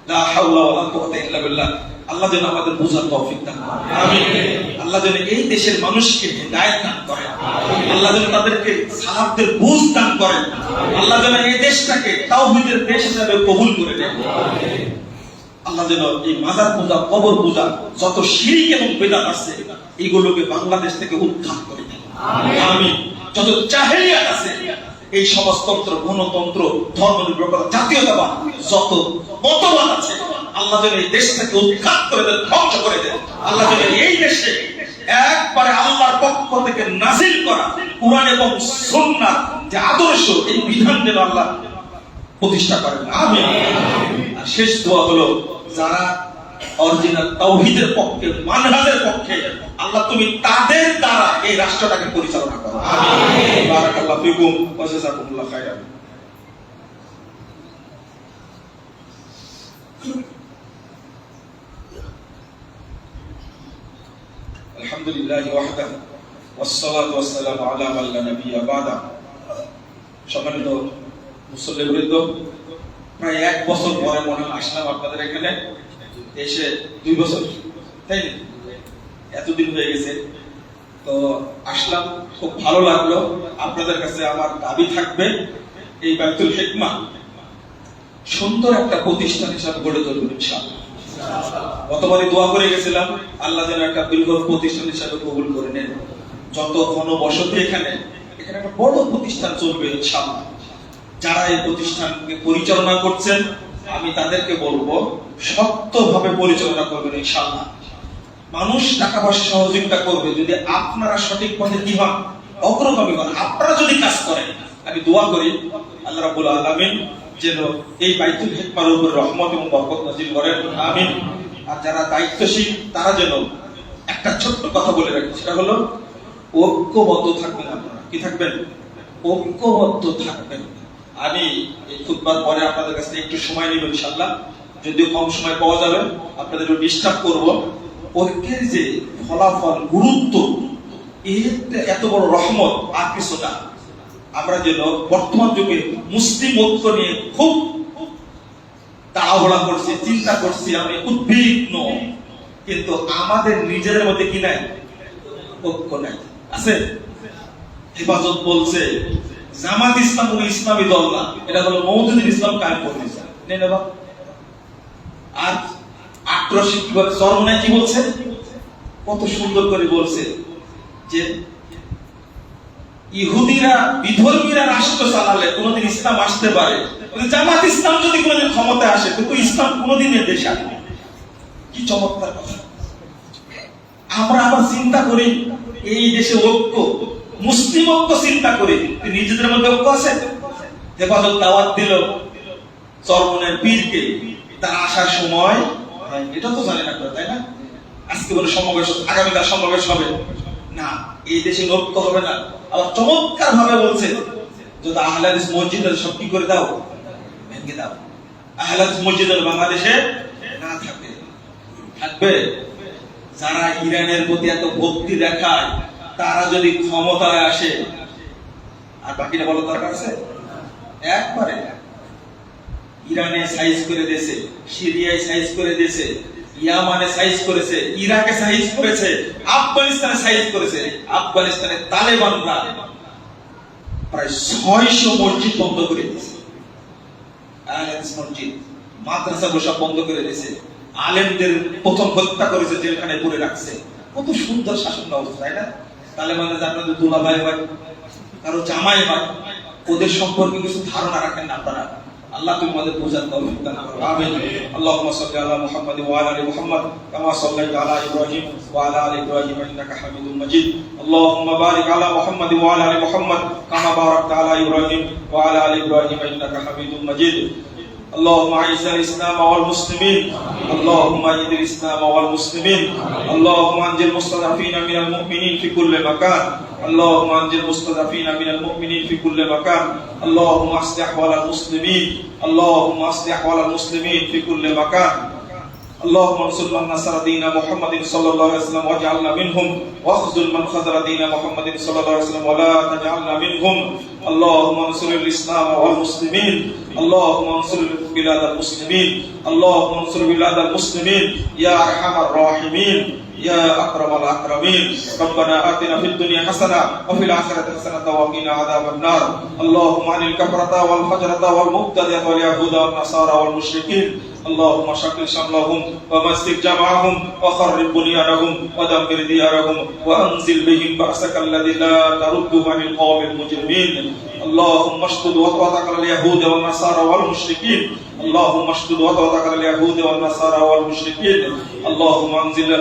লা হাওলা ওয়ালা কুওয়াতা ইল্লা বিল্লাহ। আল্লাহ যেন আমাদের বুঝার তৌফিক দান করেন, আমিন। আল্লাহ যেন এই দেশের মানুষকে হিদায়াত দান করেন, আল্লাহ যেন তাদেরকে সালাফদের বুঝ দান করেন, আল্লাহ যেন এই দেশটাকে তাওহীদের দেশ হিসেবে কবুল করে নেন। আল্লাহ যেন এই মাজার পূজা, কবর পূজা, যত শিরক এবং বিদআত আছে এগুলোকে বাংলাদেশ থেকে উদ্ধার করে দেন, আমিন। যত জাহেলিয়াত আছে, এই সমাজতন্ত্র, গণতন্ত্র, ধর্মনিরপেক্ষতা, জাতীয়তাবাদ, যত মতবাদ আছে আল্লাহ যেন এই দেশ থেকে উৎখাত করে দেন, ধ্বংস করে দেন। আল্লাহ যেন এই দেশে একবারে আল্লাহর পক্ষ থেকে নাজিল করা কুরআন এবং সুন্নাহ যে আদর্শ, এই বিধান যেন আল্লাহ প্রতিষ্ঠা করেন, আমিন। আর শেষ দোয়া হলো, যারা অরিজিনাল তাওহীদের পক্ষে, মানহাজের পক্ষে, আল্লাহ তুমি তাদের দ্বারা এই রাষ্ট্রটাকে পরিচালনা করো, আমিন। বারাকাল্লাহু ফিকুম ওয়া জাযাকুমুল্লাহু খাইরান। আলহামদুলিল্লাহ ওয়াহদাহু ওয়াসসালাতু ওয়াসসালামু আলা মান লা নাবিয়্যা বা'দা। সম্মানিত মুসল্লিবৃন্দ, প্রায় 1 বছর পরে মনে আসলাম আপনাদের এখানে, এসে 2 বছর, তাই না? এতদিন হয়ে গেছে, তো আসলাম, খুব ভালো লাগলো। আপনাদের কাছে আমার দাবি থাকবে, এই বাইতুল হিকমা সুন্দর একটা প্রতিষ্ঠান হিসাবে গড়ে তুলবেন ইনশাআল্লাহ। গতবারই দোয়া করে গেছিলাম, আল্লাহ যেন একটা বৃহৎ প্রতিষ্ঠান হিসাবে কবুল করে নেন। যত ঘনবসতি এখানে একটা বড় প্রতিষ্ঠান চলবে ইনশাআল্লাহ। যারা এই প্রতিষ্ঠানকে পরিচালনা করছেন, আমি তাদেরকে বলবো শক্তভাবে পরিচালনা করবেন ইনশাআল্লাহ। মানুষ টাকা পয়সা সহযোগিতা করবে যদি আপনারা সঠিক পথে কি হন, অগ্রগামী হন। আপনারা যদি কাজ করেন, আমি দোয়া করি আল্লাহ রাব্বুল আলামিন যেন এই বাইতুল হিকমার উপর রহমত এবং বরকত নাযিল করেন, আমিন। আর যারা দায়িত্বশীল তারা যেন একটা ছোট্ট কথা বলে রাখেন, সেটা হলো ঐক্যবদ্ধ থাকবেন। আপনারা কি থাকবেন? ঐক্যবদ্ধ থাকবেন। আমি এই খুতবার পরে আপনাদের কাছে একটু সময় নিব ইনশাআল্লাহ, যদিও কম সময় পাওয়া যাবে, আপনাদের ডিস্টার্ব করব। ঐক্যের যে ফলাফল, গুরুত্ব, এত বড় রহমত আর কিছু না। আমরা যেন বর্তমান যুগে মুসলিম ঐক্য নিয়ে খুব তাড়াহুড়া করছি, চিন্তা করছি, আমি উদ্বিগ্ন, কিন্তু আমাদের নিজেদের মধ্যে কি নাই? ঐক্য নাই। আছে? হেফাজত বলছে জামাত ইসলাম কোন ইসলামী দল না, এটা হলো মওদুদুল ইসলাম কায়েম করে দিয়েছে, নেই না? আর 18 কি বলে, সর্বনায় কি বলছে, কত সুন্দর করে বলছে যে ইহুদিরা, বিধর্মীরা রাষ্ট্র চালালে কোনদিন ইসলাম আসতে পারে, জামাত ইসলাম যদি কোনদিন ক্ষমতায় আসে কিন্তু ইসলাম কোনদিন এ দেশে আসবে। কি চমৎকার কথা! আমরা আবার চিন্তা করি এই দেশে ঐক্য, মুসলিম ঐক্য চিন্তা করি, নিজেদের মধ্যে ঐক্য আছে? হেফাজত দাওয়াত দিল চরমনের পীরকে, তার আসার সময় এটা তো জানি না, তাই না? আজকে বলে সমাবেশ, আগামীকাল সমাবেশ হবে না, এই দেশে ঐক্য হবে না। আবার চমৎকার ভাবে বলছে যদি আহলে হাদিস মসজিদ সব কি করে দাও, ভেঙে দাও। আহলে হাদিস মসজিদ বাংলাদেশে না থাকে, থাকবে? যারা ইরানের প্রতি এত ভক্তি দেখায়, তারা যদি ক্ষমতায় আসে, আর বাকিটা বলার দরকার আছে? একবারে ইরানে সাইজ করে দিয়েছে, সিরিয়ায় সাইজ করে দিয়েছে, ইয়ামানে সাইজ করেছে, ইরাকে সাইজ করেছে, আফগানিস্তানে সাইজ করেছে। আফগানিস্তানে তালেবানরা প্রায় 600 মসজিদ বন্ধ করে দিয়েছে, মসজিদ, মাদ্রাসাগুলো সব বন্ধ করে দিয়েছে, আলেমদের প্রথম হত্যা করেছে, জেলখানে পুরে রাখছে। কত সুন্দর শাসন ব্যবস্থা, তাই না? তালেবানরা আপনাদের দুলাভাই হয়, কারো জামাই হয়, ওদের সম্পর্কে কিছু ধারণা রাখেন না আপনারা। আল্লাহ তুমি আমাদের বোঝার তৌফিক দান করো, আমিন। আল্লাহুম্মা সাল্লি আলা মুহাম্মাদ ওয়া আলা আলি মুহাম্মাদ কামা সাল্লাইতা আলা ইব্রাহিম ওয়া আলা আলি ইব্রাহিম ইন্নাকা হামিদুম মাজিদ। আল্লাহুম্মা বারিক আলা মুহাম্মাদ ওয়া আলা আলি মুহাম্মাদ কামা বারাকতা আলা ইব্রাহিম ওয়া আলা আলি ইব্রাহিম ইন্নাকা হামিদুম মাজিদ। اللهم اعز الاسلام والمسلمين، اللهم ايد الاسلام والمسلمين، اللهم انجِ المستضعفين من المؤمنين في كل مكان، اللهم انجِ المستضعفين من المؤمنين في كل مكان، اللهم اصلح احوال المسلمين، اللهم اصلح احوال المسلمين في كل مكان، اللهم انصر من نصر دين محمد صلى الله عليه وسلم واجعلنا منهم، واخذل من خذل دين محمد صلى الله عليه وسلم ولا تجعلنا منهم، اللهم انصر الاسلام والمسلمين، اللهم انصر بلاد المسلمين، اللهم انصر بلاد المسلمين يا ارحم الراحمين يا اكرم الاكرمين. ربنا آتنا في الدنيا حسنه وفي الاخره حسنه وقنا عذاب النار. اللهم عن الكفرة والفجرة والمبتدعة واليهود والنصارى والمشركين، اللهم شكل شملهم ومسك جمعهم وخرب بنيانهم ودمر ديارهم وأنزل بهم بأسك الذي لا ترده عن القوم المجرمين اللهم اشدد وطأتك على اليهود والنصارى والمشركين اللهم اشدد وطأتك على اليهود والنصارى والمشركين اللهم انزل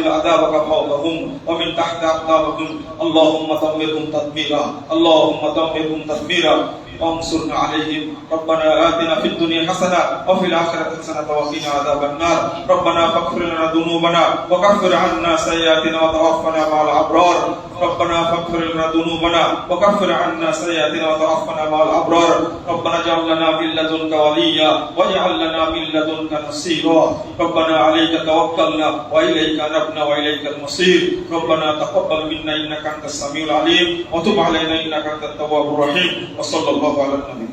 عذابك فوقهم ومن تحت أقدامهم اللهم دمرهم تدميرا اللهم دمرهم تدميرا وانصرنا عليهم ربنا آتنا في الدنيا حسنة وفي الآخرة حسنة وقنا عذاب النار ربنا فاغفر لنا ذنوبنا وكفر عنا سيئاتنا وتوفنا مع الأبرار ربنا فاغفر لنا ذنوبنا وكفر عنا سيئاتنا وتوفنا مع الأبرار ربنا اجعل لنا من لدنك وليا واجعل لنا من لدنك نصيرا ربنا عليك توكلنا وإليك نبنا وإليك المصير ربنا تقبل منا إنك أنت السميع العليم وتب علينا إنك أنت التواب الرحيم وصلى الله على النبي